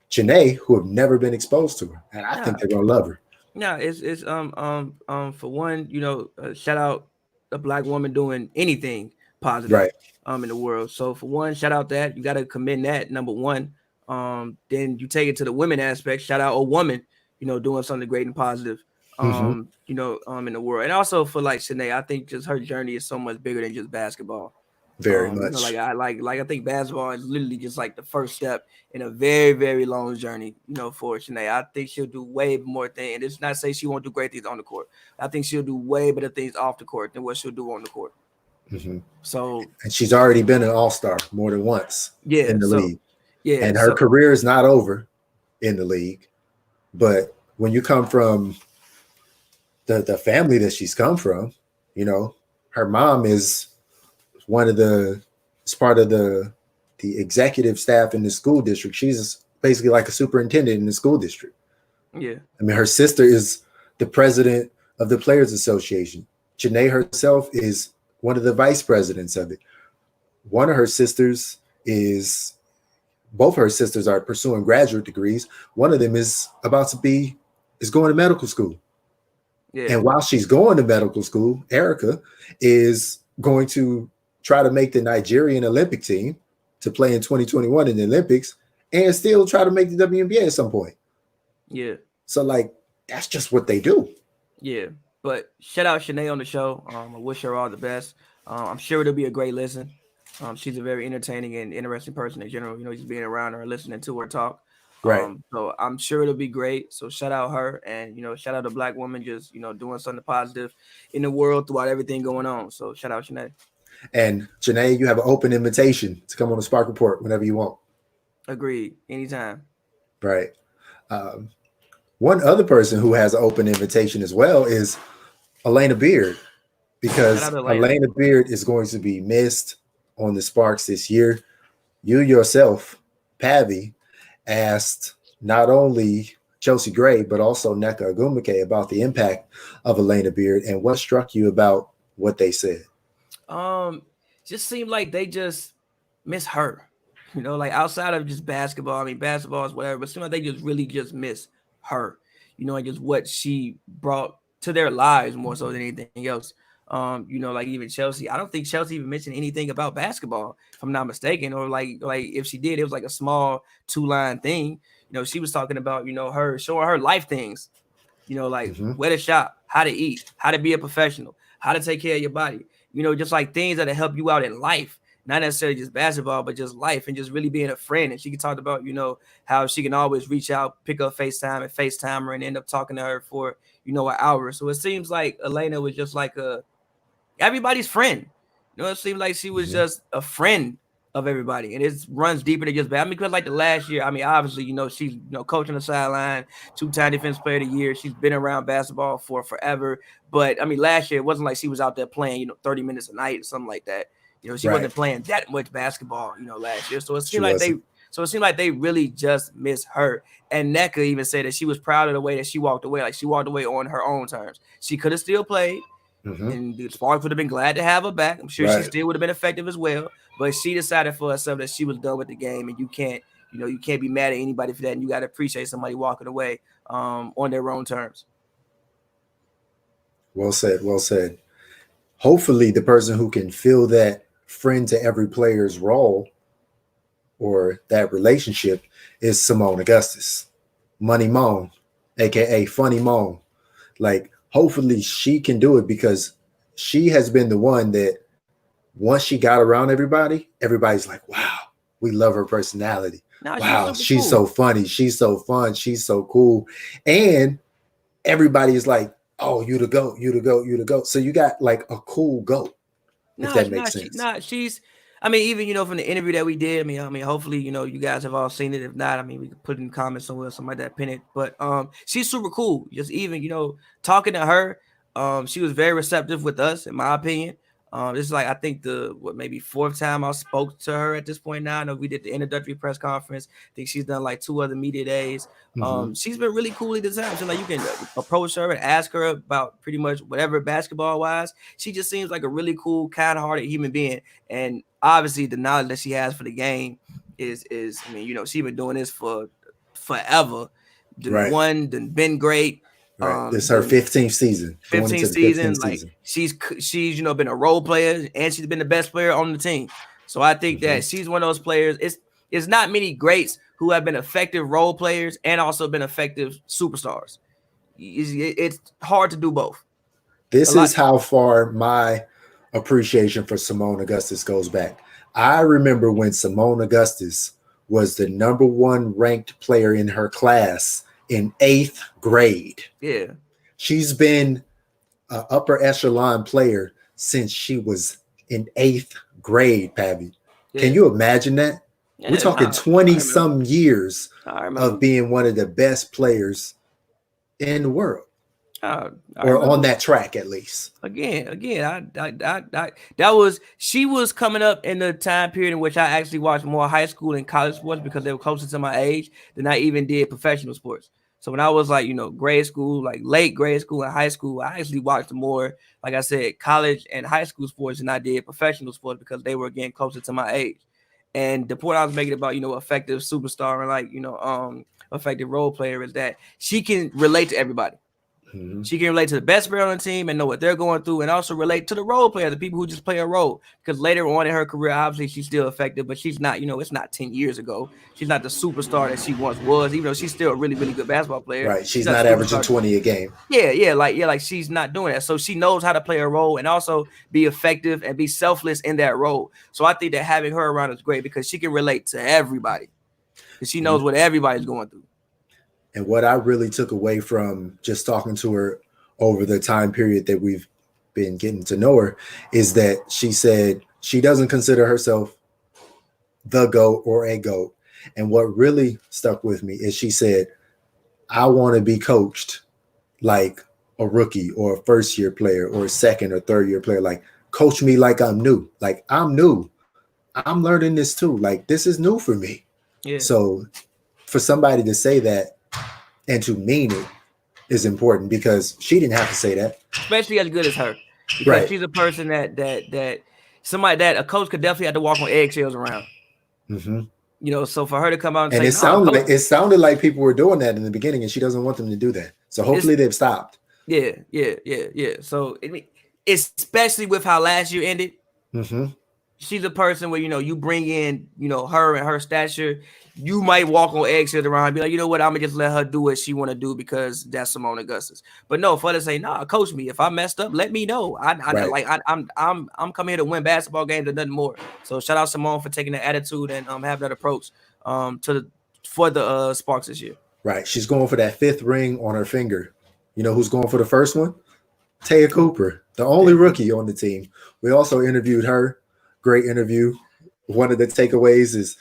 Chanae who have never been exposed to her. And I think they're going to love her. Yeah, it's for one, shout out a Black woman doing anything positive in the world. So for one, shout out that. You got to commend that, number one. Then you take it to the women aspect. Shout out a woman, doing something great and positive, in the world. And also for Chanae, I think just her journey is so much bigger than just basketball. Very You know, much. I think basketball is literally just like the first step in a very, very long journey, you know, for Shanae. I think she'll do way more things. And it's not to say she won't do great things on the court. I think she'll do way better things off the court than what she'll do on the court. So, and she's already been an all-star more than once in the league. Yeah. And her career is not over in the league. But when you come from the family that she's come from, you know, her mom is part of the executive staff in the school district. She's basically like a superintendent in the school district. Yeah. I mean, her sister is the president of the Players Association. Janae herself is one of the vice presidents of it. Both her sisters are pursuing graduate degrees. One of them is going to medical school. Yeah. And while she's going to medical school, Erica is going to try to make the Nigerian Olympic team to play in 2021 in the Olympics and still try to make the WNBA at some point. Yeah. So, like, that's just what they do. Yeah. But shout out Shanae on the show. I wish her all the best. I'm sure it'll be a great listen. She's a very entertaining and interesting person in general. You know, just being around her, listening to her talk. Right. So I'm sure it'll be great. So shout out her, and you know, shout out a Black woman just, you know, doing something positive in the world throughout everything going on. So shout out Shanae. And Janae, you have an open invitation to come on the Spark Report whenever you want. Agreed. Anytime. Right. One other person who has an open invitation as well is Elena Beard, because Elena Beard is going to be missed on the Sparks this year. You yourself, Pavy, asked not only Chelsea Gray, but also Nneka Ogwumike about the impact of Elena Beard and what struck you about what they said. Just seemed like they just miss her, you know, like outside of just basketball. I mean, basketball is whatever, but it seemed like they just really just miss her, you know, like just what she brought to their lives more so than anything else. You know, like even Chelsea, I don't think Chelsea even mentioned anything about basketball, if I'm not mistaken, or like if she did, it was like a small 2-line thing. You know, she was talking about, you know, her showing her life things, you know, like where to shop, how to eat, how to be a professional, how to take care of your body, you know, just like things that'll help you out in life, not necessarily just basketball, but just life and just really being a friend. And she talked about, you know, how she can always reach out, pick up FaceTime her and end up talking to her for, you know, an hour. So it seems like Elena was just like everybody's friend. You know, it seemed like she was just a friend of everybody, and it runs deeper than just bad. I mean, because like the last year, I mean, obviously, you know, she's, you know, coaching the sideline, 2-time defensive player of the year. She's been around basketball for forever. But I mean, last year it wasn't like she was out there playing, you know, 30 minutes a night or something like that. You know, she wasn't playing that much basketball, you know, last year. So it seemed like they really just miss her. And Nneka even said that she was proud of the way that she walked away. Like she walked away on her own terms. She could have still played. And the Sparks would have been glad to have her back. I'm sure she still would have been effective as well. But she decided for herself that she was done with the game, and you can't be mad at anybody for that. And you got to appreciate somebody walking away on their own terms. Well said. Well said. Hopefully, the person who can fill that friend to every player's role or that relationship is Simone Augustus, Money Moan, aka Funny Moan. Like, hopefully she can do it, because she has been the one that once she got around everybody, everybody's like, wow, we love her personality. Wow, she's so funny. She's so fun. She's so cool. And everybody is like, oh, you the GOAT, you the GOAT, you the GOAT. So you got like a cool GOAT, if that makes sense. I mean, even, you know, from the interview that we did, I mean, hopefully, you know, you guys have all seen it. If not, I mean, we could put it in comments somewhere, something like that, pin it. But she's super cool. Just even, you know, talking to her, she was very receptive with us, in my opinion. This is like, I think maybe 4th time I spoke to her at this point now. I know we did the introductory press conference. I think she's done like 2 other media days. She's been really cool at the time. So like you can approach her and ask her about pretty much whatever basketball wise. She just seems like a really cool, kind-hearted human being. And obviously the knowledge that she has for the game is I mean, you know, she's been doing this for forever. Been great. Right. This is her 15th season. 15th season. Like she's you know, been a role player, and she's been the best player on the team. So I think that she's one of those players. It's not many greats who have been effective role players and also been effective superstars. It's hard to do both. This is how far my appreciation for Simone Augustus goes back. I remember when Simone Augustus was the #1 ranked player in her class in 8th grade. Yeah. She's been an upper echelon player since she was in 8th grade, Pavy. Yeah. Can you imagine that? Yeah, We're talking 20-some years of being one of the best players in the world. Or on that track, at least. Again, she was coming up in the time period in which I actually watched more high school and college sports because they were closer to my age than I even did professional sports. So when I was like, grade school, like late grade school and high school, I actually watched more, like I said, college and high school sports than I did professional sports because they were again closer to my age. And the point I was making about, effective superstar and like, effective role player is that she can relate to everybody. Mm-hmm. She can relate to the best player on the team and know what they're going through, and also relate to the role player, the people who just play a role. Because later on in her career, obviously she's still effective, but she's not, it's not 10 years ago. She's not the superstar that she once was, even though she's still a really, really good basketball player. Right. She's not averaging 20 a game. Like she's not doing that. So she knows how to play a role and also be effective and be selfless in that role. So I think that having her around is great because she can relate to everybody. Because she knows what everybody's going through. And what I really took away from just talking to her over the time period that we've been getting to know her is that she said she doesn't consider herself the GOAT or a GOAT. And what really stuck with me is she said, I want to be coached like a rookie or a first-year player or a second or third-year player. Like, coach me like I'm new. Like, I'm new. I'm learning this too. Like, this is new for me. Yeah. So for somebody to say that, and to mean it is important because she didn't have to say that. Especially as good as her. Because she's a person that somebody that a coach could definitely have to walk on eggshells around. Mm-hmm. So for her to come out and say, it sounded like people were doing that in the beginning, and she doesn't want them to do that. So hopefully they've stopped. Yeah. So especially with how last year ended, she's a person where you bring in her and her stature. You might walk on eggshells around and be like, you know what, I'm gonna just let her do what she want to do because that's Simone Augustus. But no, for her to say, nah, coach me. If I messed up, let me know. I'm coming here to win basketball games and nothing more. So shout out Simone for taking that attitude and having that approach for the Sparks this year. Right, she's going for that 5th ring on her finger. You know who's going for the first one? Taya Cooper, the only rookie on the team. We also interviewed her. Great interview. One of the takeaways is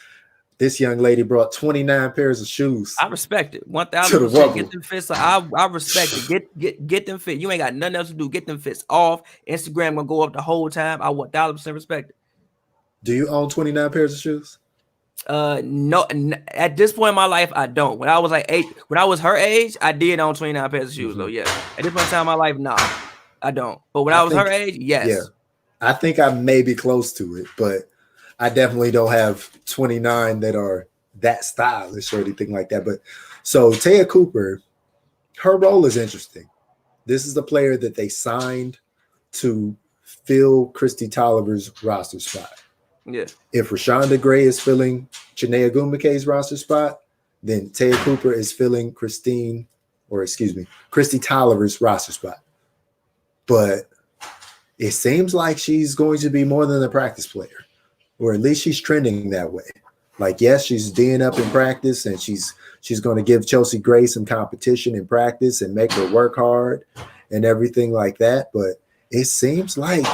this young lady brought 29 pairs of shoes. I respect it. 1,000%. Get them fits. I respect it. Get them fit. You ain't got nothing else to do. Get them fits off. Instagram gonna go up the whole time. I 1,000% respect it. Do you own 29 pairs of shoes? No. At this point in my life, I don't. When I was like 8, when I was her age, I did own 29 pairs of shoes. Though, yeah. At this point in time in my life, no, I don't. But when I was her age, yes. Yeah. I think I may be close to it, but I definitely don't have 29 that are that stylish or anything like that. But so Taya Cooper, her role is interesting. This is the player that they signed to fill Christy Tolliver's roster spot. Yeah. If Rashonda Gray is filling Chinea Gumike's roster spot, then Taya Cooper is filling Christy Tolliver's roster spot. But it seems like she's going to be more than a practice player, or at least she's trending that way. Like, yes, she's D'ing up in practice, and she's going to give Chelsea Gray some competition in practice and make her work hard and everything like that. But it seems like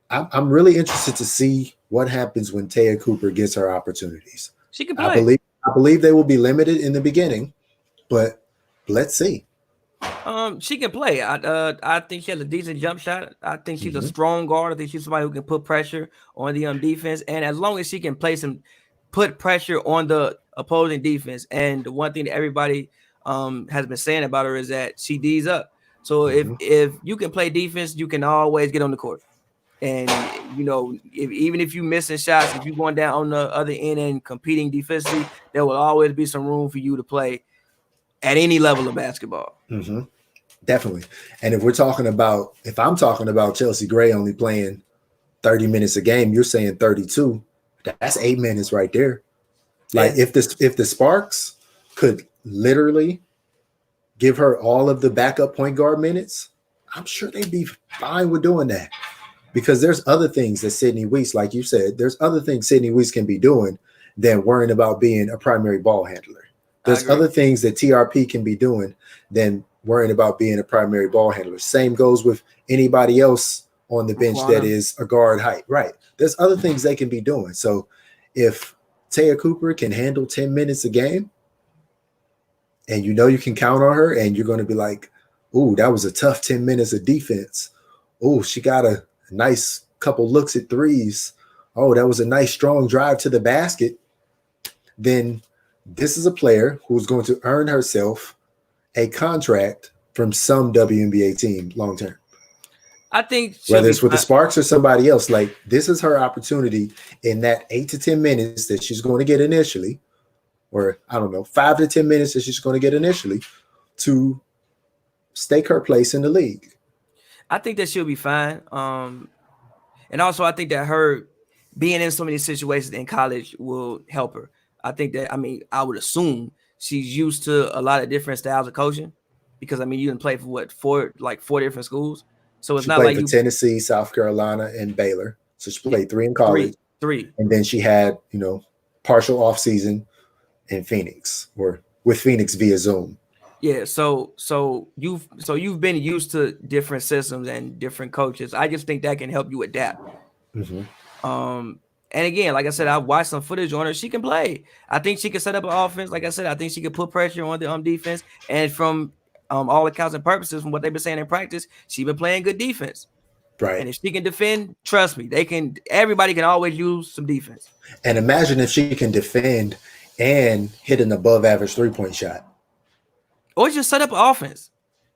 I'm really interested to see what happens when Taya Cooper gets her opportunities. She can play. I believe they will be limited in the beginning, but let's see. She can play. I think she has a decent jump shot. I think she's a strong guard. I think she's somebody who can put pressure on the defense. And as long as she can put pressure on the opposing defense. And the one thing that everybody has been saying about her is that she D's up. So if you can play defense, you can always get on the court. And even if you missing shots, if you're going down on the other end and competing defensively, there will always be some room for you to play at any level of basketball. Definitely. And if I'm talking about Chelsea Gray only playing 30 minutes a game, you're saying 32. That's 8 minutes right there. Like, if the Sparks could literally give her all of the backup point guard minutes, I'm sure they'd be fine with doing that. because there's other things that Sydney Weiss, like you said, there's other things Sydney Weiss can be doing than worrying about being a primary ball handler. There's other things that TRP can be doing than worrying about being a primary ball handler. Same goes with anybody else on the bench that is a guard height. Right. There's other things they can be doing. So if Taya Cooper can handle 10 minutes a game, and you know you can count on her, and you're going to be like, ooh, that was a tough 10 minutes of defense. Oh, she got a nice couple looks at threes. Oh, that was a nice strong drive to the basket. Then this is a player who's going to earn herself a contract from some WNBA team long term. I think whether it's with the Sparks or somebody else, like this is her opportunity in that 8 to 10 minutes that she's going to get initially, or I don't know, 5 to 10 minutes that she's going to get initially to stake her place in the league. I think that she'll be fine. And also I think that her being in so many situations in college will help her. I think that, I mean, I would assume she's used to a lot of different styles of coaching because, I mean, you can play for what, four different schools. So it's she not played like for Tennessee, South Carolina, and Baylor. So she played 3 in college. Three. And then she had, you know, partial off season in Phoenix or with Phoenix via Zoom. Yeah, so you've been used to different systems and different coaches. I just think that can help you adapt. Mm-hmm. And again, like I said, I've watched some footage on her. She can play. I think she can set up an offense. Like I said, I think she can put pressure on the defense. And from all accounts and purposes, from what they've been saying in practice, she's been playing good defense. Right. And if she can defend, trust me, everybody can always use some defense. And imagine if she can defend and hit an above average 3-point shot. Or just set up an offense.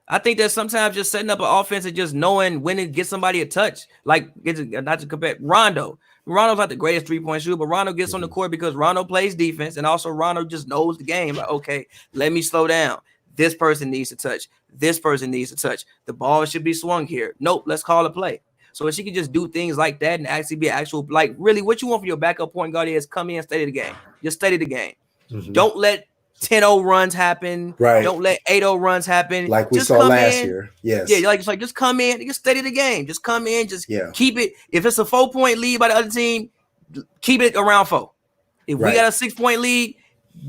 I think that sometimes just setting up an offense and just knowing when to get somebody a touch. Like, not to compare Rondo. Rondo's not the greatest 3-point shooter, but Rondo gets on the court because Rondo plays defense, and also Rondo just knows the game. Like, okay, let me slow down. This person needs to touch. This person needs to touch. The ball should be swung here. Nope, let's call a play. So if she can just do things like that and actually be actual, like, really what you want from your backup point guard is come in and study the game. Just study the game. Mm-hmm. Don't let 10-0 runs happen. Right. Don't let 8-0 runs happen. Like we saw last year. Yes. Yeah, like just come in, just study the game. Just come in, keep it. If it's a 4-point lead by the other team, keep it around 4. If we got a 6-point lead,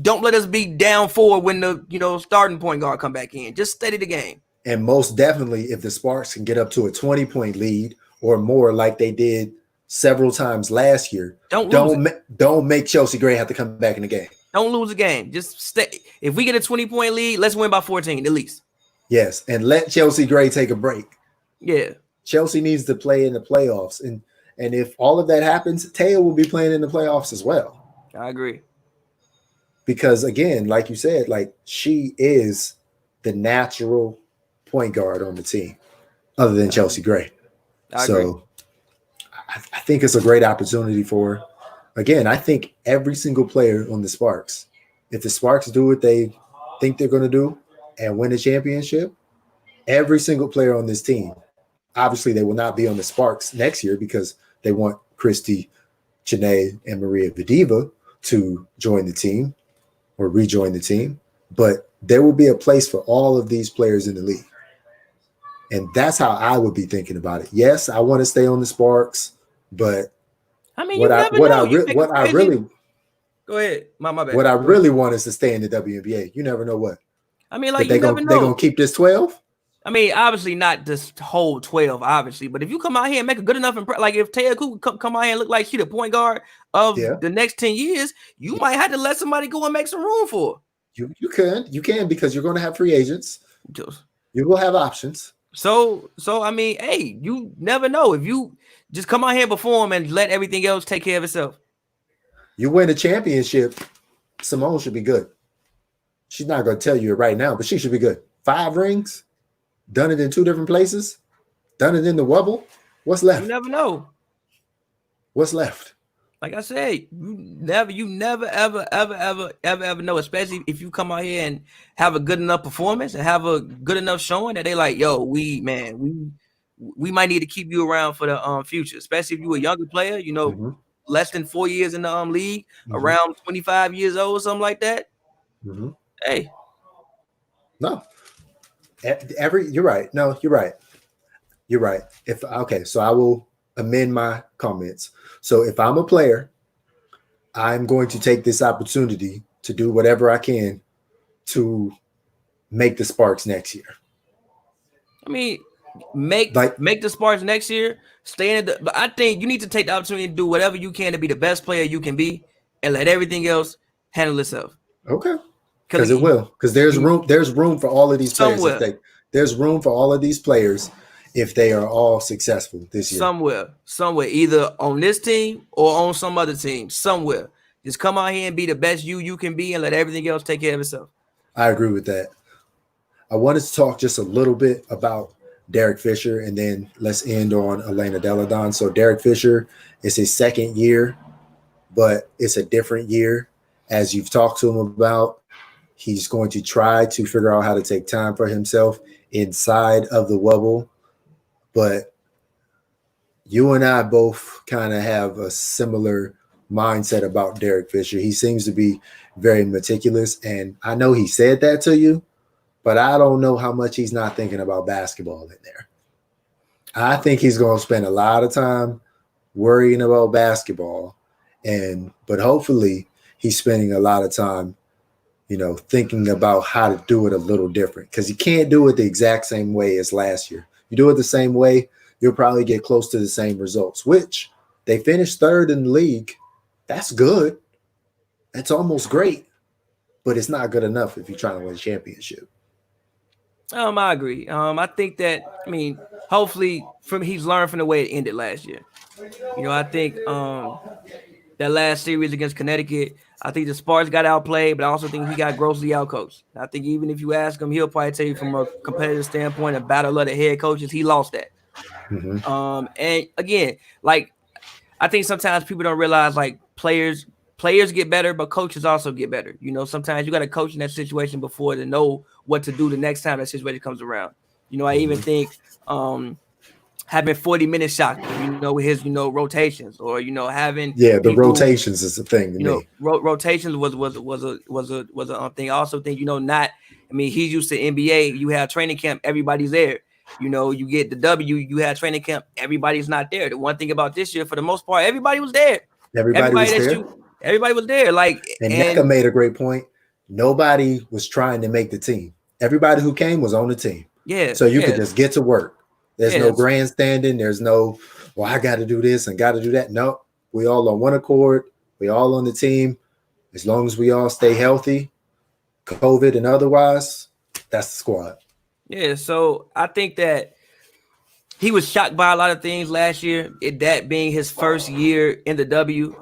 don't let us be down 4 when the starting point guard come back in. Just study the game. And most definitely, if the Sparks can get up to a 20-point lead or more, like they did several times last year, don't make Chelsea Gray have to come back in the game. Don't lose a game. Just stay. If we get a 20-point lead, let's win by 14 at least. Yes, and let Chelsea Gray take a break. Yeah. Chelsea needs to play in the playoffs. And if all of that happens, Taya will be playing in the playoffs as well. I agree. Because, again, like you said, like she is the natural point guard on the team other than Chelsea Gray. I agree. I think it's a great opportunity for her. Again, I think every single player on the Sparks, if the Sparks do what they think they're going to do and win a championship, every single player on this team, obviously they will not be on the Sparks next year because they want Christy, Janae, and Maria Vadiva to join the team or rejoin the team. But there will be a place for all of these players in the league. And that's how I would be thinking about it. Yes, I want to stay on the Sparks, but I mean, what I really go ahead. My bad. What I really want is to stay in the WNBA. You never know what. I mean, like they're gonna keep this 12. I mean, obviously not this whole 12, obviously, but if you come out here and make a good enough like if Taya Cooper come out here and look like she the point guard of the next 10 years, you might have to let somebody go and make some room for her. You can because you're going to have free agents. You will have options. So I mean, hey, you never know. If you just come out here and perform and let everything else take care of itself. You win a championship, Simone should be good. She's not going to tell you it right now, but she should be good. 5 rings, done it in 2 different places, done it in the Wubble. What's left? You never know. What's left? Like I said, you never ever know, especially if you come out here and have a good enough performance and have a good enough showing that they like, yo, we might need to keep you around for the future, especially if you're a younger player, less than 4 years in the league, around 25 years old, something like that. Hey. No. You're right. No, you're right. You're right. So I will amend my comments. So if I'm a player, I'm going to take this opportunity to do whatever I can to make the Sparks next year. I mean, make the Sparks next year. Stay in the. But I think you need to take the opportunity to do whatever you can to be the best player you can be, and let everything else handle itself. Okay. Because it will. Because there's room. There's room for all of these players. There's room for all of these players if they are all successful this year. Somewhere, either on this team or on some other team. Somewhere, just come out here and be the best you can be, and let everything else take care of itself. I agree with that. I wanted to talk just a little bit about Derek Fisher, and then let's end on Elena Beard. So Derek Fisher is his second year, but it's a different year. As you've talked to him about, he's going to try to figure out how to take time for himself inside of the bubble. But you and I both kind of have a similar mindset about Derek Fisher. He seems to be very meticulous, and I know he said that to you, but I don't know how much he's not thinking about basketball in there. I think he's going to spend a lot of time worrying about basketball, but hopefully he's spending a lot of time, thinking about how to do it a little different, because you can't do it the exact same way as last year. You do it the same way, you'll probably get close to the same results, which they finished third in the league. That's good. That's almost great, but it's not good enough if you're trying to win a championship. I agree. I think that, hopefully he's learned from the way it ended last year. I think that last series against Connecticut, I think the Sparks got outplayed, but I also think he got grossly outcoached. I think even if you ask him, he'll probably tell you from a competitive standpoint, a battle of the head coaches, he lost that. Mm-hmm. And again, I think sometimes people don't realize players get better, but coaches also get better. Sometimes you got to coach in that situation before to know what to do the next time that situation comes around. I even think having 40-minute shots, with his, rotations, or having the rotations is the thing to me. Rotations was a thing. I also think he's used to NBA. You have training camp, everybody's there. You get the W, you have training camp, everybody's not there. The one thing about this year, for the most part, everybody was there. Everybody was there. Everybody was there. And Neka made a great point. Nobody was trying to make the team. Everybody who came was on the team. Yeah. So you could just get to work. There's no grandstanding. There's no, I got to do this and got to do that. No, we all on one accord. We all on the team. As long as we all stay healthy, COVID and otherwise, that's the squad. Yeah. So I think that he was shocked by a lot of things last year. That being his first year in the W,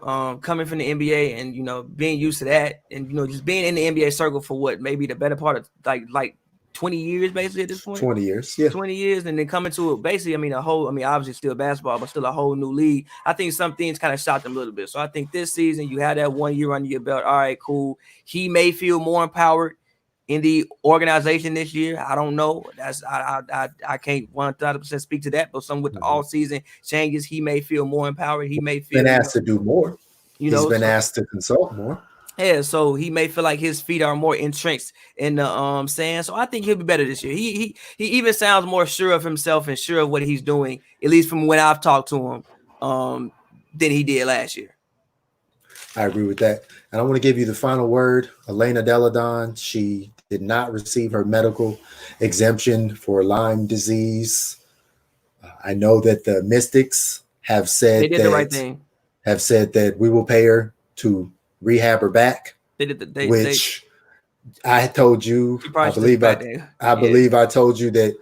coming from the NBA, and being used to that, and just being in the NBA circle for maybe the better part of like 20 years basically at this point. 20 years, yeah. 20 years, and then coming to it basically. Obviously still basketball, but still a whole new league. I think some things kind of shocked him a little bit. So I think this season you had that 1 year under your belt. All right, cool. He may feel more empowered in the organization this year. I don't know. I can't 100% speak to that, but some with the all-season changes, he may feel more empowered. He may feel been asked to do more. He's been asked to consult more. Yeah, so he may feel like his feet are more entrenched in the sand. So I think he'll be better this year. He even sounds more sure of himself and sure of what he's doing, at least from when I've talked to him, than he did last year. I agree with that. And I want to give you the final word. Elena Beard, she did not receive her medical exemption for Lyme disease. I know that the Mystics have said they did the right thing. Have said that we will pay her to rehab her back. They did I told you. I believe I told you that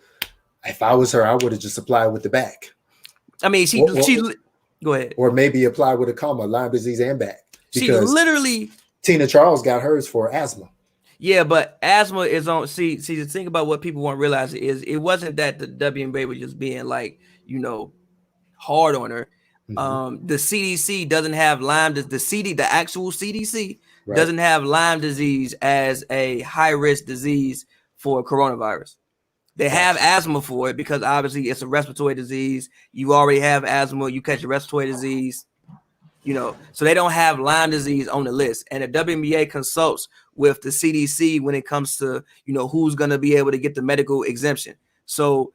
if I was her, I would have just applied with the back. She go ahead. Or maybe apply with a comma, Lyme disease and back. She literally. Tina Charles got hers for asthma. Yeah, but asthma is on. See, the thing about what people won't realize is it wasn't that the WNBA was just being hard on her. Mm-hmm. The CDC doesn't have Lyme. The actual CDC doesn't have Lyme disease as a high risk disease for coronavirus. They have asthma for it because obviously it's a respiratory disease. You already have asthma. You catch a respiratory disease. So they don't have Lyme disease on the list. And the WNBA consults with the CDC when it comes to, who's going to be able to get the medical exemption. So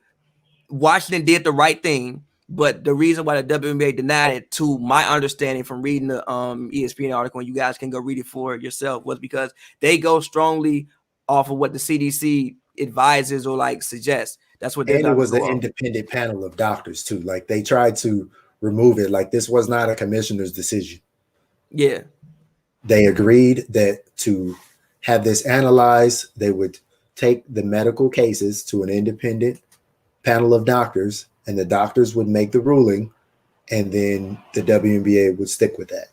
Washington did the right thing But the reason why the WNBA denied it, to my understanding from reading the ESPN article, and you guys can go read it for yourself, was because they go strongly off of what the CDC advises or like suggests. That's what they're. And it was an independent panel of doctors too. Like they tried to remove it. Like this was not a commissioner's decision. Yeah. They agreed that to have this analyzed, they would take the medical cases to an independent panel of doctors, and the doctors would make the ruling, and then the WNBA would stick with that.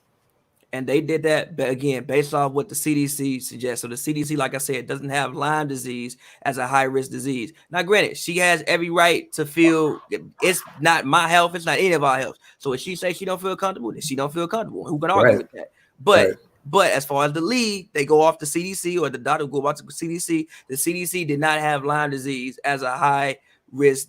And they did that, but again, based off what the CDC suggests. So the CDC, like I said, doesn't have Lyme disease as a high-risk disease. Now, granted, she has every right to feel it's not my health, it's not any of our health. So if she says she don't feel comfortable, then she don't feel comfortable. Who can argue with that? But as far as the league, they go off the CDC, or the doctor go off to the CDC. The CDC did not have Lyme disease as a high risk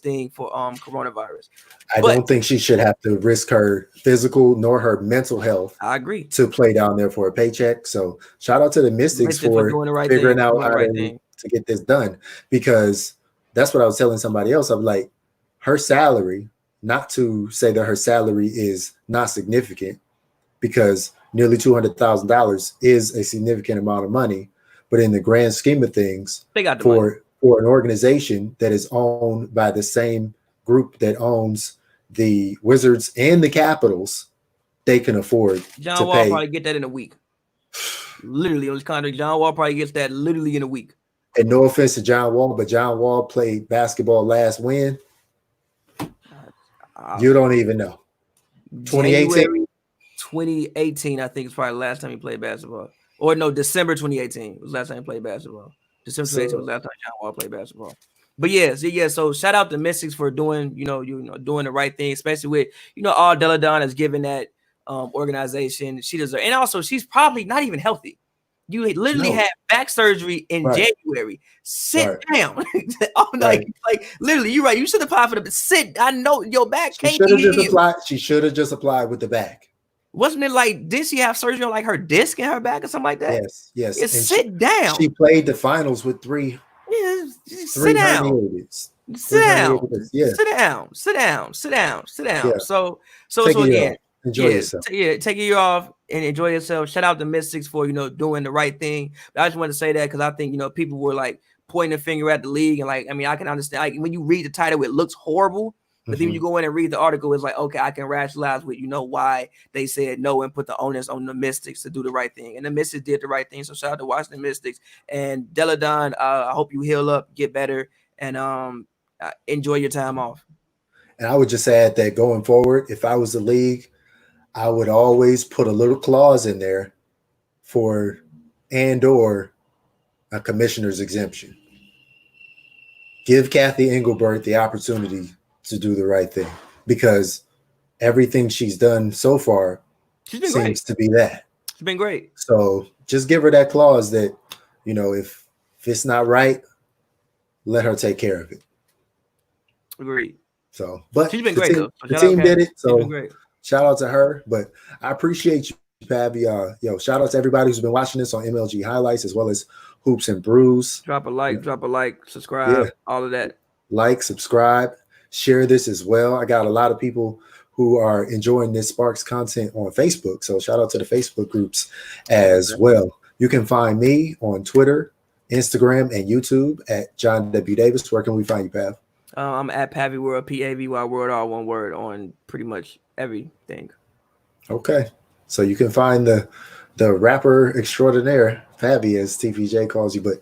thing for coronavirus. I don't think she should have to risk her physical nor her mental health. I agree. To play down there for a paycheck. So shout out to the Mystics for doing the right figuring thing, out how to get this done, because that's what I was telling somebody else. I'm like, her salary, not to say that her salary is not significant, because nearly $200,000 is a significant amount of money, but in the grand scheme of things, they got the money. For an organization that is owned by the same group that owns the Wizards and the Capitals, they can afford John to Wall pay. probably get that in a week. Literally on his contract, John Wall probably gets that literally in a week. And no offense to John Wall, but John Wall played basketball last when? You don't even know. 2018? 2018, I think, is probably the last time he played basketball. Or no, December 2018 was the last time he played basketball. December 2018 was the last time John Wall played basketball. But yeah, so shout out to Mystics for doing, doing the right thing, especially with, all Deladon has given that organization. She deserves, and also she's probably not even healthy. You literally had back surgery in January. Sit down. Like literally, you're right. You should apply for the sit. I know your back can't be. She should have just applied with the back. Wasn't it like, did she have surgery on like her disc in her back or something like that? Yes. And sit down. She played the finals with three. Yeah, sit down. Sit down. Yeah. Sit down. Yeah. So again, enjoy yourself. Take a year off and enjoy yourself. Shout out to Mystics for doing the right thing. But I just wanted to say that because I think people were like pointing a finger at the league, and like, I mean, I can understand, like, when you read the title, it looks horrible. But then when you go in and read the article, it's like, okay, I can rationalize with why they said no and put the onus on the Mystics to do the right thing. And the Mystics did the right thing. So shout out to Washington Mystics. And Deladon, I hope you heal up, get better, and enjoy your time off. And I would just add that going forward, if I was the league, I would always put a little clause in there for or a commissioner's exemption. Give Kathy Engelbert the opportunity to do the right thing, because everything she's done so far seems to be that. She's been great. So just give her that clause that, if it's not right, let her take care of it. Agreed. So, but she's been great though. The team did it. So shout out to her. But I appreciate you, Pavy. Shout out to everybody who's been watching this on MLG Highlights, as well as Hoops and Brews. Drop a like, subscribe, all of that. Like, subscribe. Share this as well. I got a lot of people who are enjoying this Sparks content on Facebook. So shout out to the Facebook groups as well. You can find me on Twitter, Instagram, and YouTube at John W. Davis. Where can we find you, Pav? I'm at Pavy World, Pavy World, all one word, on pretty much everything. Okay. So you can find the rapper extraordinaire, Pavy, as TPJ calls you. But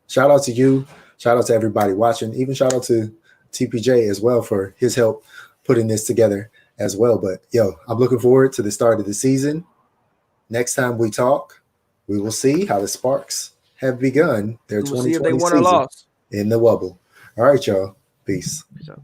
shout out to you. Shout out to everybody watching. Even shout out to TPJ as well for his help putting this together as well. But I'm looking forward to the start of the season. Next time we talk, we will see how the Sparks have begun their 2020 season in the Wubble. All right, y'all. Peace.